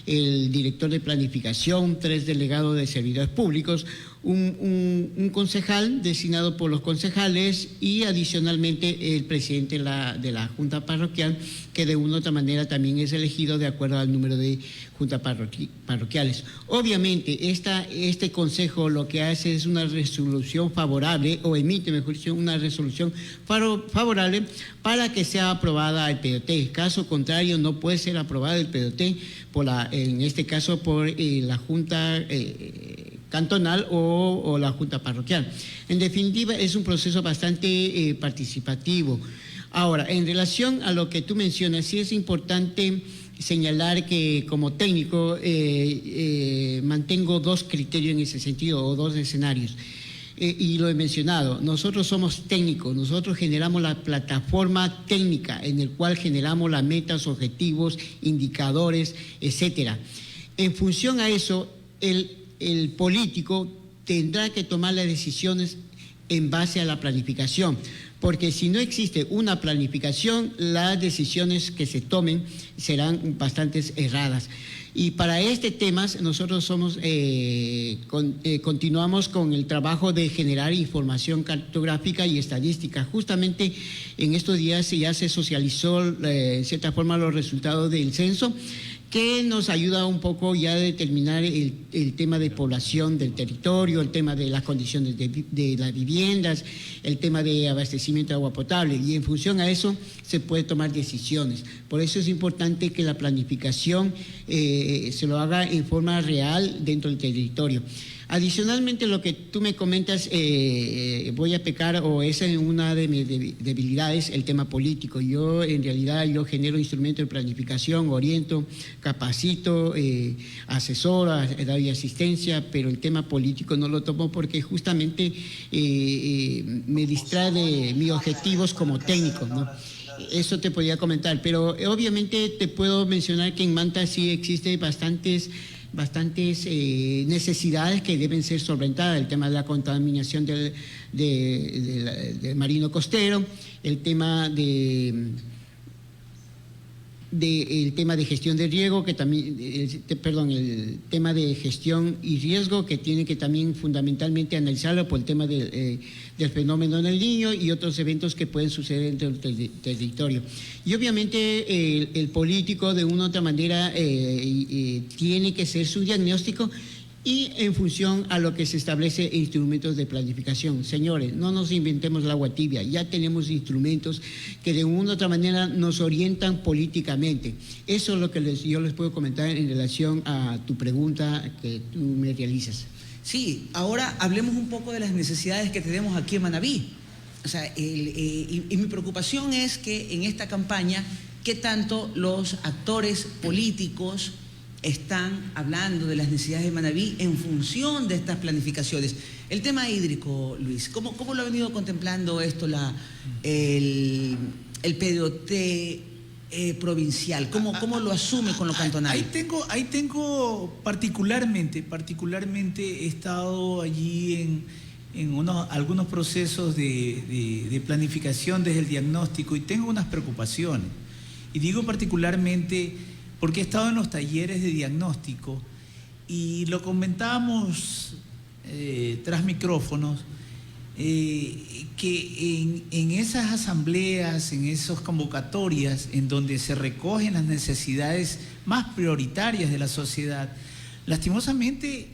el director de planificación, 3 delegados de servidores públicos, un concejal designado por los concejales y adicionalmente el presidente de la Junta Parroquial, que de una u otra manera también es elegido de acuerdo al número de juntas parroquiales. Obviamente, este consejo lo que hace es una resolución favorable, o emite, mejor dicho, una resolución favorable para que sea aprobada el PDT. Caso contrario, no puede ser aprobada el PDT, en este caso por la Junta cantonal o la Junta Parroquial. En definitiva, es un proceso bastante participativo. Ahora, en relación a lo que tú mencionas, sí es importante señalar que como técnico mantengo dos criterios en ese sentido, o dos escenarios. Y lo he mencionado, nosotros somos técnicos, nosotros generamos la plataforma técnica en el cual generamos las metas, objetivos, indicadores, etcétera. En función a eso, el político tendrá que tomar las decisiones en base a la planificación, porque si no existe una planificación, las decisiones que se tomen serán bastante erradas. Y para este tema nosotros continuamos con el trabajo de generar información cartográfica y estadística. Justamente en estos días ya se socializó en cierta forma los resultados del censo, que nos ayuda un poco ya a determinar el tema de población del territorio, el tema de las condiciones de las viviendas, el tema de abastecimiento de agua potable, y en función a eso se puede tomar decisiones. Por eso es importante que la planificación se lo haga en forma real dentro del territorio. Adicionalmente, lo que tú me comentas, voy a pecar, o es una de mis debilidades, el tema político. Yo, en realidad, genero instrumentos de planificación, oriento, capacito, asesoro, doy asistencia, pero el tema político no lo tomo porque justamente me distrae de mis objetivos como técnico, ¿no? Eso te podía comentar, pero obviamente te puedo mencionar que en Manta sí existe bastantes necesidades que deben ser solventadas. El tema de la contaminación del marino costero, el tema de gestión de riesgo, que también, el tema de gestión y riesgo, que tiene que también fundamentalmente analizarlo por el tema del fenómeno del Niño y otros eventos que pueden suceder dentro del territorio. Y obviamente el político de una u otra manera tiene que hacer su diagnóstico y en función a lo que se establece instrumentos de planificación. Señores, no nos inventemos el agua tibia, ya tenemos instrumentos que de una u otra manera nos orientan políticamente. Eso es lo que yo les puedo comentar en relación a tu pregunta que tú me realizas. Sí, ahora hablemos un poco de las necesidades que tenemos aquí en Manabí. O sea, y mi preocupación es que en esta campaña, ¿qué tanto los actores políticos están hablando de las necesidades de Manabí en función de estas planificaciones? El tema hídrico, Luis, ¿cómo lo ha venido contemplando esto el PDOT provincial? ¿Cómo lo asume con lo cantonal? Ahí tengo particularmente he estado allí en algunos procesos de planificación desde el diagnóstico y tengo unas preocupaciones. Y digo particularmente porque he estado en los talleres de diagnóstico y lo comentábamos tras micrófonos, que en esas asambleas, en esas convocatorias en donde se recogen las necesidades más prioritarias de la sociedad, lastimosamente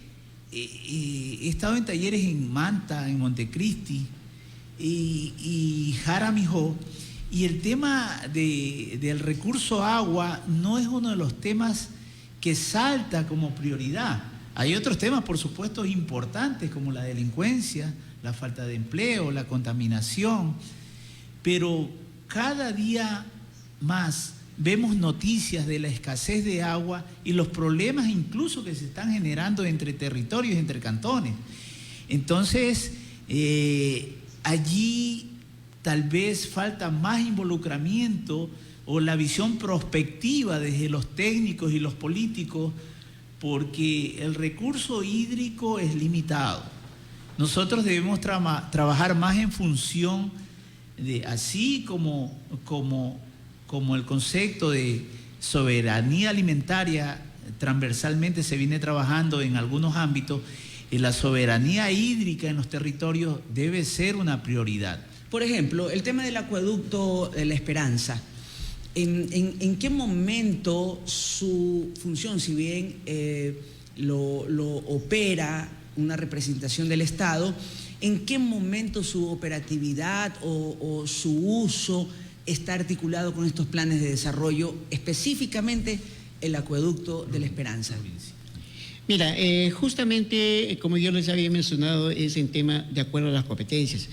he estado en talleres en Manta, en Montecristi y Jaramijó, y el tema del recurso agua no es uno de los temas que salta como prioridad. Hay otros temas, por supuesto, importantes, como la delincuencia, la falta de empleo, la contaminación, pero cada día más vemos noticias de la escasez de agua y los problemas incluso que se están generando entre territorios, entre cantones. Entonces, allí tal vez falta más involucramiento o la visión prospectiva desde los técnicos y los políticos, porque el recurso hídrico es limitado. Nosotros debemos trabajar más en función de, así como el concepto de soberanía alimentaria transversalmente se viene trabajando en algunos ámbitos, la soberanía hídrica en los territorios debe ser una prioridad. Por ejemplo, el tema del acueducto de La Esperanza. ¿En qué momento su función, si bien lo opera una representación del Estado, en qué momento su operatividad o su uso está articulado con estos planes de desarrollo, específicamente el acueducto de La Esperanza? Mira, justamente, como yo les había mencionado, es en tema de acuerdo a las competencias.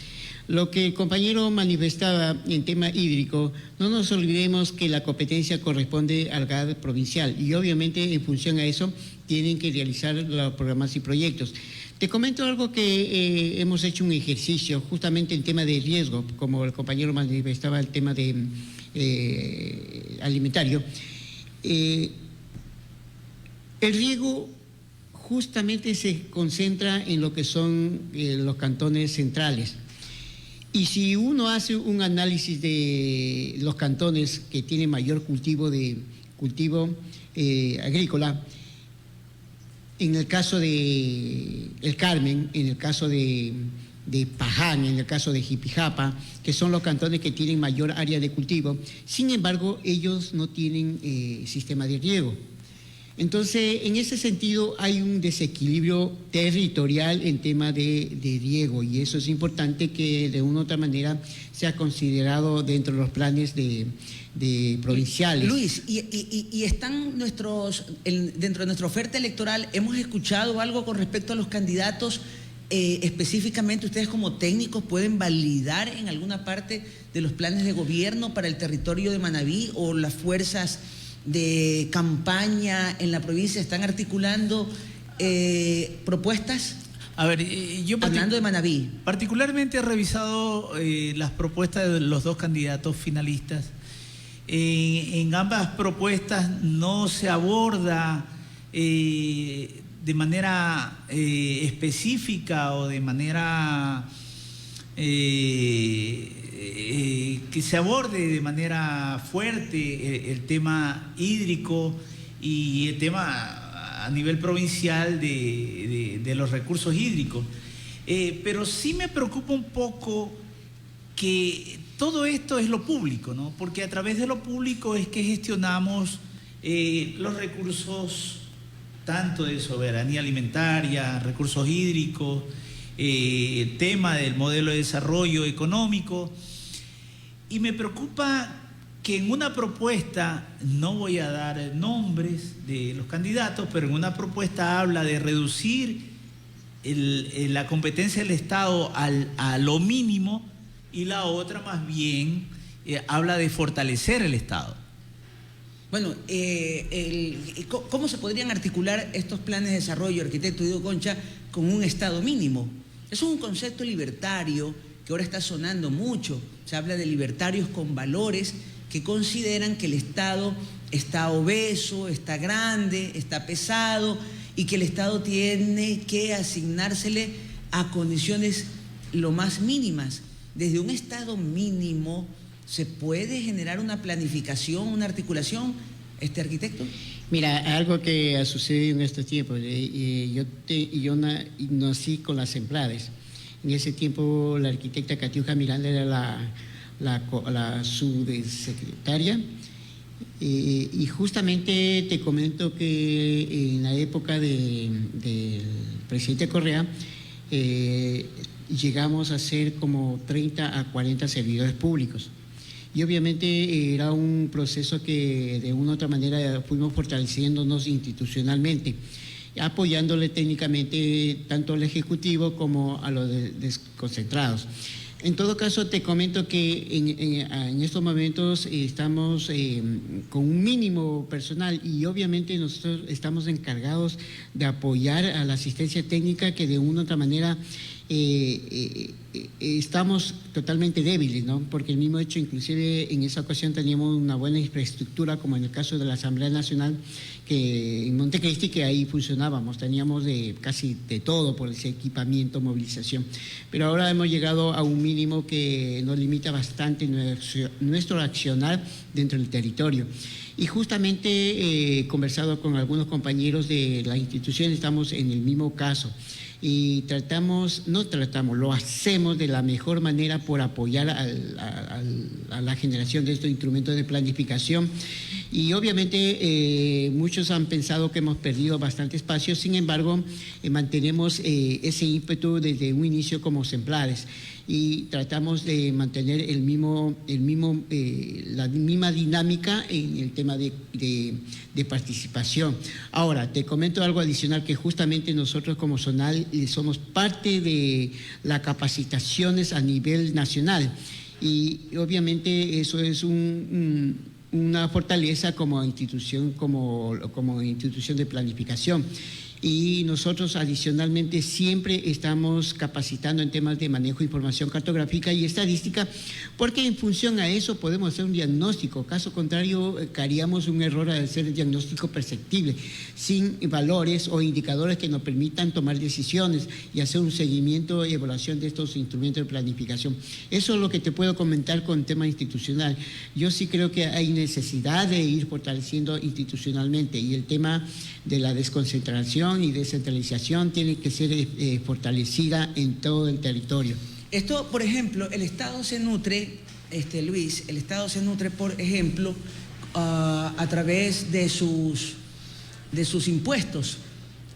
Lo que el compañero manifestaba en tema hídrico, no nos olvidemos que la competencia corresponde al GAD provincial y obviamente en función a eso tienen que realizar los programas y proyectos. Te comento algo que hemos hecho un ejercicio justamente en tema de riesgo, como el compañero manifestaba el tema de alimentario. El riego justamente se concentra en lo que son los cantones centrales. Y si uno hace un análisis de los cantones que tienen mayor cultivo agrícola, en el caso de El Carmen, en el caso de Paján, en el caso de Jipijapa, que son los cantones que tienen mayor área de cultivo, sin embargo, ellos no tienen sistema de riego. Entonces, en ese sentido, hay un desequilibrio territorial en tema de riego y eso es importante que de una u otra manera sea considerado dentro de los planes de provinciales. Luis, y están dentro de nuestra oferta electoral, ¿hemos escuchado algo con respecto a los candidatos? Específicamente, ustedes como técnicos pueden validar en alguna parte de los planes de gobierno para el territorio de Manabí o las fuerzas de campaña en la provincia están articulando propuestas? A ver, yo hablando de Manabí. Particularmente he revisado las propuestas de los dos candidatos finalistas. En ambas propuestas no se aborda de manera específica o de manera que se aborde de manera fuerte el tema hídrico y el tema a nivel provincial de los recursos hídricos. Pero sí me preocupa un poco que todo esto es lo público, ¿no? Porque a través de lo público es que gestionamos los recursos tanto de soberanía alimentaria, recursos hídricos, tema del modelo de desarrollo económico. Y me preocupa que en una propuesta, no voy a dar nombres de los candidatos, pero en una propuesta habla de reducir la competencia del Estado a lo mínimo y la otra más bien habla de fortalecer el Estado. Bueno, ¿cómo se podrían articular estos planes de desarrollo, arquitecto Diego Concha, con un Estado mínimo? Eso es un concepto libertario que ahora está sonando mucho. Se habla de libertarios con valores que consideran que el Estado está obeso, está grande, está pesado y que el Estado tiene que asignársele a condiciones lo más mínimas. Desde un Estado mínimo, ¿se puede generar una planificación, una articulación, arquitecto? Mira, algo que ha sucedido en estos tiempos, yo nací con las Semprades. En ese tiempo la arquitecta Catiuja Miranda era la subsecretaria y justamente te comento que en la época del presidente Correa llegamos a ser como 30 a 40 servidores públicos. Y obviamente era un proceso que de una u otra manera fuimos fortaleciéndonos institucionalmente, apoyándole técnicamente tanto al Ejecutivo como a los desconcentrados. En todo caso, te comento que en estos momentos estamos con un mínimo personal y obviamente nosotros estamos encargados de apoyar a la asistencia técnica que de una u otra manera estamos totalmente débiles, ¿no? Porque el mismo hecho, inclusive en esa ocasión teníamos una buena infraestructura, como en el caso de la Asamblea Nacional, que en Montecristi, que ahí funcionábamos, teníamos casi de todo por ese equipamiento, movilización. Pero ahora hemos llegado a un mínimo que nos limita bastante nuestro accionar dentro del territorio. Y justamente he conversado con algunos compañeros de la institución, estamos en el mismo caso. y lo hacemos de la mejor manera por apoyar a la generación de estos instrumentos de planificación. Y obviamente muchos han pensado que hemos perdido bastante espacio, sin embargo mantenemos ese ímpetu desde un inicio como Semplares y tratamos de mantener la misma dinámica en el tema de participación. Ahora, te comento algo adicional, que justamente nosotros como Zonal somos parte de las capacitaciones a nivel nacional y obviamente eso es una fortaleza como institución de planificación. Y nosotros adicionalmente siempre estamos capacitando en temas de manejo de información cartográfica y estadística, porque en función a eso podemos hacer un diagnóstico. Caso contrario, haríamos un error al hacer el diagnóstico perceptible, sin valores o indicadores que nos permitan tomar decisiones y hacer un seguimiento y evaluación de estos instrumentos de planificación. Eso es lo que te puedo comentar con tema institucional. Yo sí creo que hay necesidad de ir fortaleciendo institucionalmente, y el tema de la desconcentración y descentralización tiene que ser fortalecida en todo el territorio. Esto, por ejemplo, el Estado se nutre, Luis, por ejemplo, a través de sus impuestos.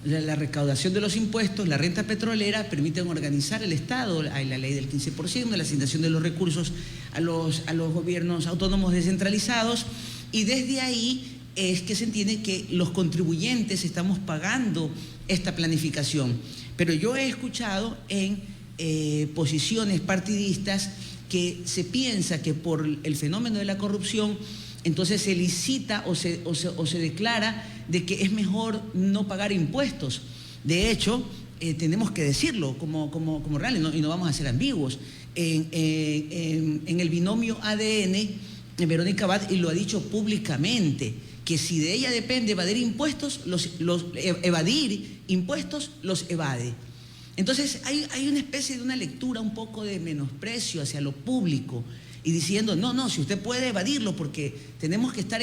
La recaudación de los impuestos, la renta petrolera, permiten organizar el Estado. Hay la ley del 15%, la asignación de los recursos a los gobiernos autónomos descentralizados, y desde ahí es que se entiende que los contribuyentes estamos pagando esta planificación. Pero yo he escuchado en posiciones partidistas que se piensa que por el fenómeno de la corrupción, entonces se licita o se declara de que es mejor no pagar impuestos. De hecho, tenemos que decirlo como real, y no vamos a ser ambiguos. En el binomio ADN, Verónica Abad lo ha dicho públicamente, que si de ella depende evadir impuestos, los evade. Entonces hay una especie de una lectura un poco de menosprecio hacia lo público y diciendo, no, si usted puede evadirlo, porque tenemos que estar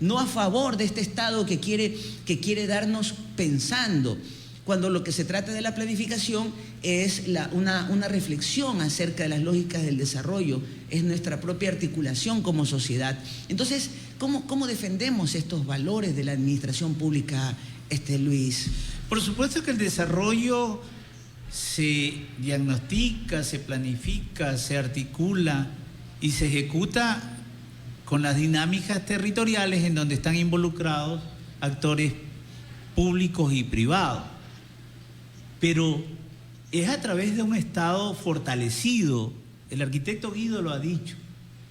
no a favor de este Estado que quiere darnos pensando, cuando lo que se trata de la planificación es una reflexión acerca de las lógicas del desarrollo, es nuestra propia articulación como sociedad. Entonces, ¿cómo defendemos estos valores de la administración pública, Luis? Por supuesto que el desarrollo se diagnostica, se planifica, se articula y se ejecuta con las dinámicas territoriales en donde están involucrados actores públicos y privados. Pero es a través de un Estado fortalecido, el arquitecto Guido lo ha dicho,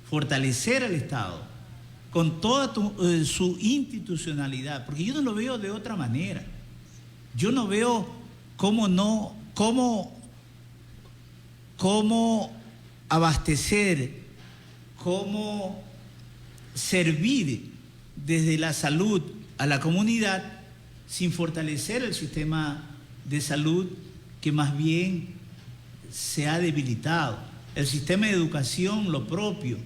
fortalecer al Estado con toda su institucionalidad, porque yo no lo veo de otra manera. Yo no veo cómo abastecer, cómo servir desde la salud a la comunidad sin fortalecer el sistema de salud, que más bien se ha debilitado, el sistema de educación lo propio,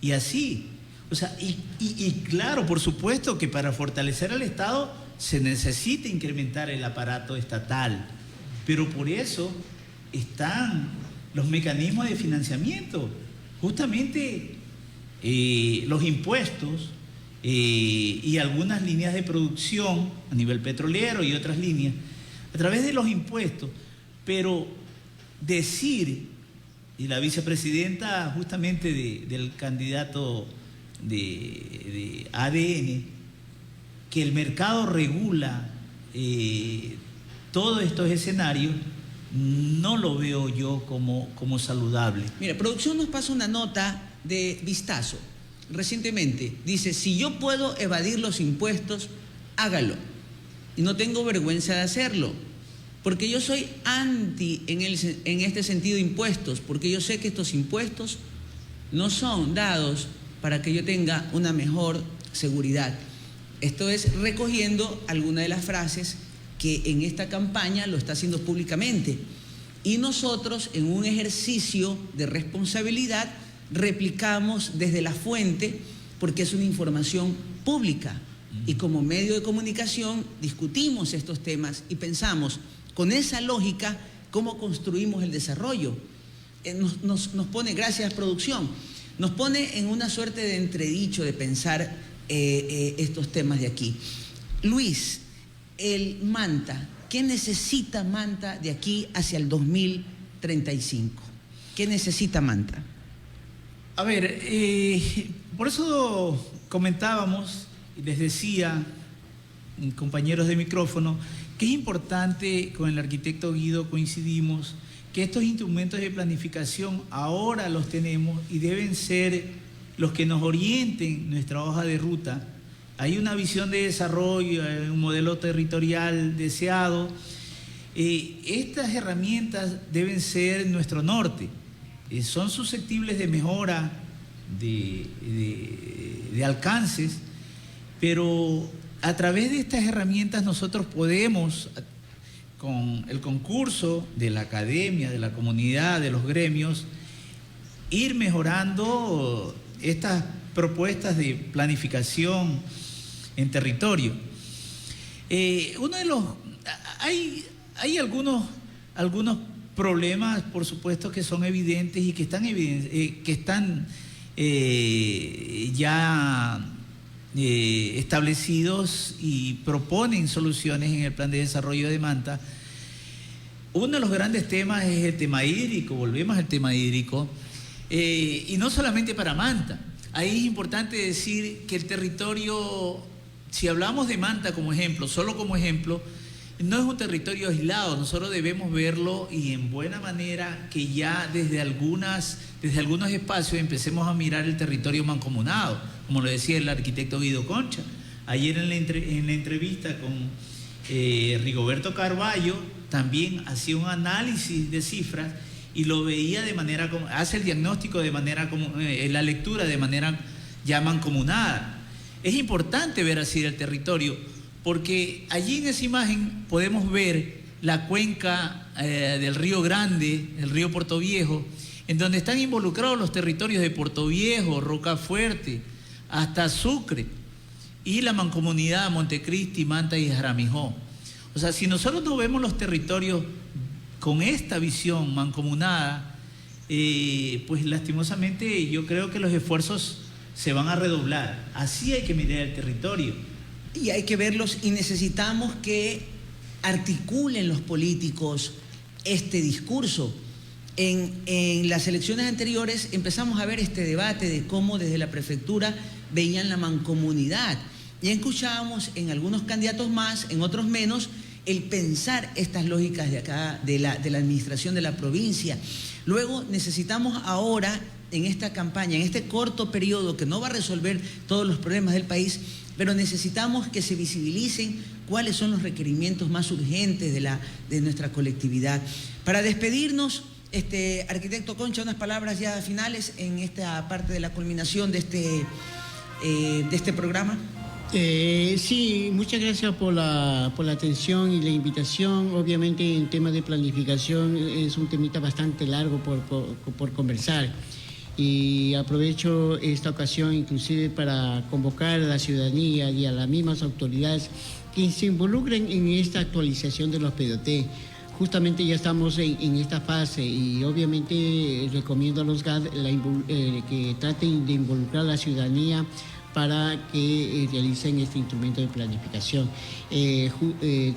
y así. O sea, y claro, por supuesto que para fortalecer al Estado se necesita incrementar el aparato estatal, pero por eso están los mecanismos de financiamiento, justamente los impuestos y algunas líneas de producción a nivel petrolero y otras líneas, a través de los impuestos. Pero decir, y la vicepresidenta justamente del candidato de ADN, que el mercado regula todos estos escenarios, no lo veo yo como saludable. Mira, producción nos pasa una nota de vistazo recientemente. Dice, si yo puedo evadir los impuestos, hágalo. Y no tengo vergüenza de hacerlo, porque yo soy anti en este sentido de impuestos, porque yo sé que estos impuestos no son dados para que yo tenga una mejor seguridad. Esto es recogiendo alguna de las frases que en esta campaña lo está haciendo públicamente. Y nosotros, en un ejercicio de responsabilidad, replicamos desde la fuente, porque es una información pública. Y como medio de comunicación discutimos estos temas y pensamos, con esa lógica, ¿cómo construimos el desarrollo? Nos pone, gracias producción, nos pone en una suerte de entredicho de pensar estos temas de aquí. Luis, el Manta, ¿qué necesita Manta de aquí hacia el 2035? ¿Qué necesita Manta? A ver, por eso comentábamos y les decía, compañeros de micrófono, que es importante, con el arquitecto Guido coincidimos, que estos instrumentos de planificación ahora los tenemos y deben ser los que nos orienten nuestra hoja de ruta. Hay una visión de desarrollo, hay un modelo territorial deseado. Estas herramientas deben ser nuestro norte. Son susceptibles de mejora, de alcances, pero a través de estas herramientas nosotros podemos, con el concurso de la academia, de la comunidad, de los gremios, ir mejorando estas propuestas de planificación en territorio. Hay algunos problemas, por supuesto, que son evidentes y que están ya establecidos y proponen soluciones en el plan de desarrollo de Manta. Uno de los grandes temas es el tema hídrico, volvemos al tema hídrico, y no solamente para Manta. Ahí es importante decir que el territorio, si hablamos de Manta como ejemplo, solo como ejemplo, no es un territorio aislado. Nosotros debemos verlo y en buena manera que ya desde algunos espacios empecemos a mirar el territorio mancomunado, como lo decía el arquitecto Guido Concha. Ayer en la entrevista con Rigoberto Carballo también hacía un análisis de cifras y lo veía de manera, hace el diagnóstico de manera, la lectura de manera ya mancomunada. Es importante ver así el territorio, porque allí en esa imagen podemos ver la cuenca del Río Grande, el río Puerto Viejo, en donde están involucrados los territorios de Puerto Viejo, Rocafuerte, hasta Sucre, y la mancomunidad Montecristi, Manta y Jaramijó. O sea, si nosotros no vemos los territorios con esta visión mancomunada, pues lastimosamente yo creo que los esfuerzos se van a redoblar. Así hay que mirar el territorio. Y hay que verlos, y necesitamos que articulen los políticos este discurso. En las elecciones anteriores empezamos a ver este debate de cómo desde la prefectura veían la mancomunidad. Ya escuchábamos en algunos candidatos más, en otros menos, el pensar estas lógicas de acá, de la administración de la provincia. Luego necesitamos ahora, en esta campaña, en este corto periodo que no va a resolver todos los problemas del país, pero necesitamos que se visibilicen cuáles son los requerimientos más urgentes de nuestra colectividad. Para despedirnos, arquitecto Concha, unas palabras ya finales en esta parte de la culminación de este programa. Sí, muchas gracias por la atención y la invitación. Obviamente en temas de planificación es un temita bastante largo por conversar. Y aprovecho esta ocasión inclusive para convocar a la ciudadanía y a las mismas autoridades que se involucren en esta actualización de los PDOT. Justamente ya estamos en esta fase y obviamente recomiendo a los GAD que traten de involucrar a la ciudadanía para que realicen este instrumento de planificación.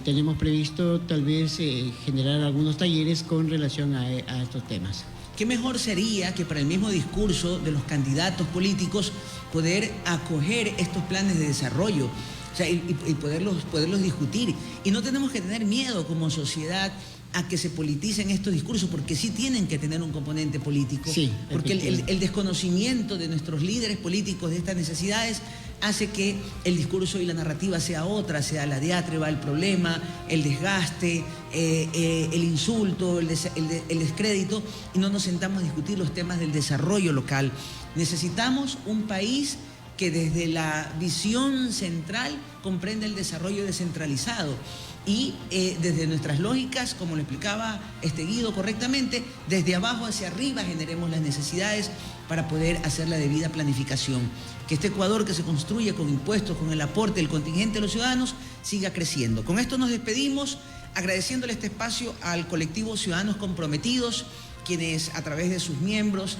Tenemos previsto tal vez generar algunos talleres con relación a estos temas. ¿Qué mejor sería que para el mismo discurso de los candidatos políticos poder acoger estos planes de desarrollo? O sea, y poderlos discutir. Y no tenemos que tener miedo como sociedad a que se politicen estos discursos, porque sí tienen que tener un componente político. Sí, porque el desconocimiento de nuestros líderes políticos de estas necesidades hace que el discurso y la narrativa sea otra, sea la diatriba, el problema, el desgaste, el insulto, el descrédito, y no nos sentamos a discutir los temas del desarrollo local. Necesitamos un país que desde la visión central comprenda el desarrollo descentralizado y desde nuestras lógicas, como lo explicaba Guido correctamente, desde abajo hacia arriba generemos las necesidades para poder hacer la debida planificación. Que este Ecuador que se construye con impuestos, con el aporte del contingente de los ciudadanos, siga creciendo. Con esto nos despedimos. agradeciéndole este espacio al colectivo Ciudadanos Comprometidos, quienes a través de sus miembros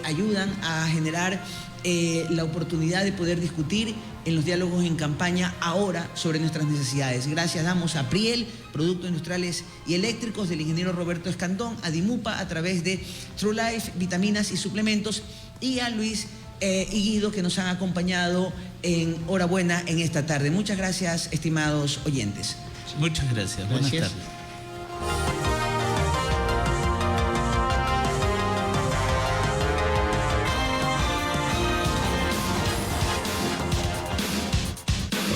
ayudan a generar la oportunidad de poder discutir en los diálogos en campaña ahora sobre nuestras necesidades. Gracias damos a Priel, Productos Industriales y Eléctricos, del ingeniero Roberto Escandón, a Dimupa a través de True Life, vitaminas y suplementos, y a Luis y Guido, que nos han acompañado en Hora Buena en esta tarde. Muchas gracias, estimados oyentes. Muchas gracias. Buenas tardes.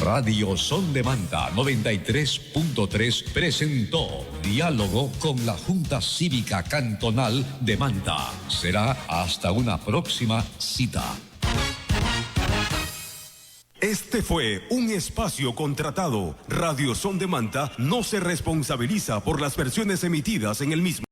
Radio Son de Manta 93.3 presentó Diálogo con la Junta Cívica Cantonal de Manta. Será hasta una próxima cita. Este fue un espacio contratado. Radio Son de Manta no se responsabiliza por las versiones emitidas en el mismo.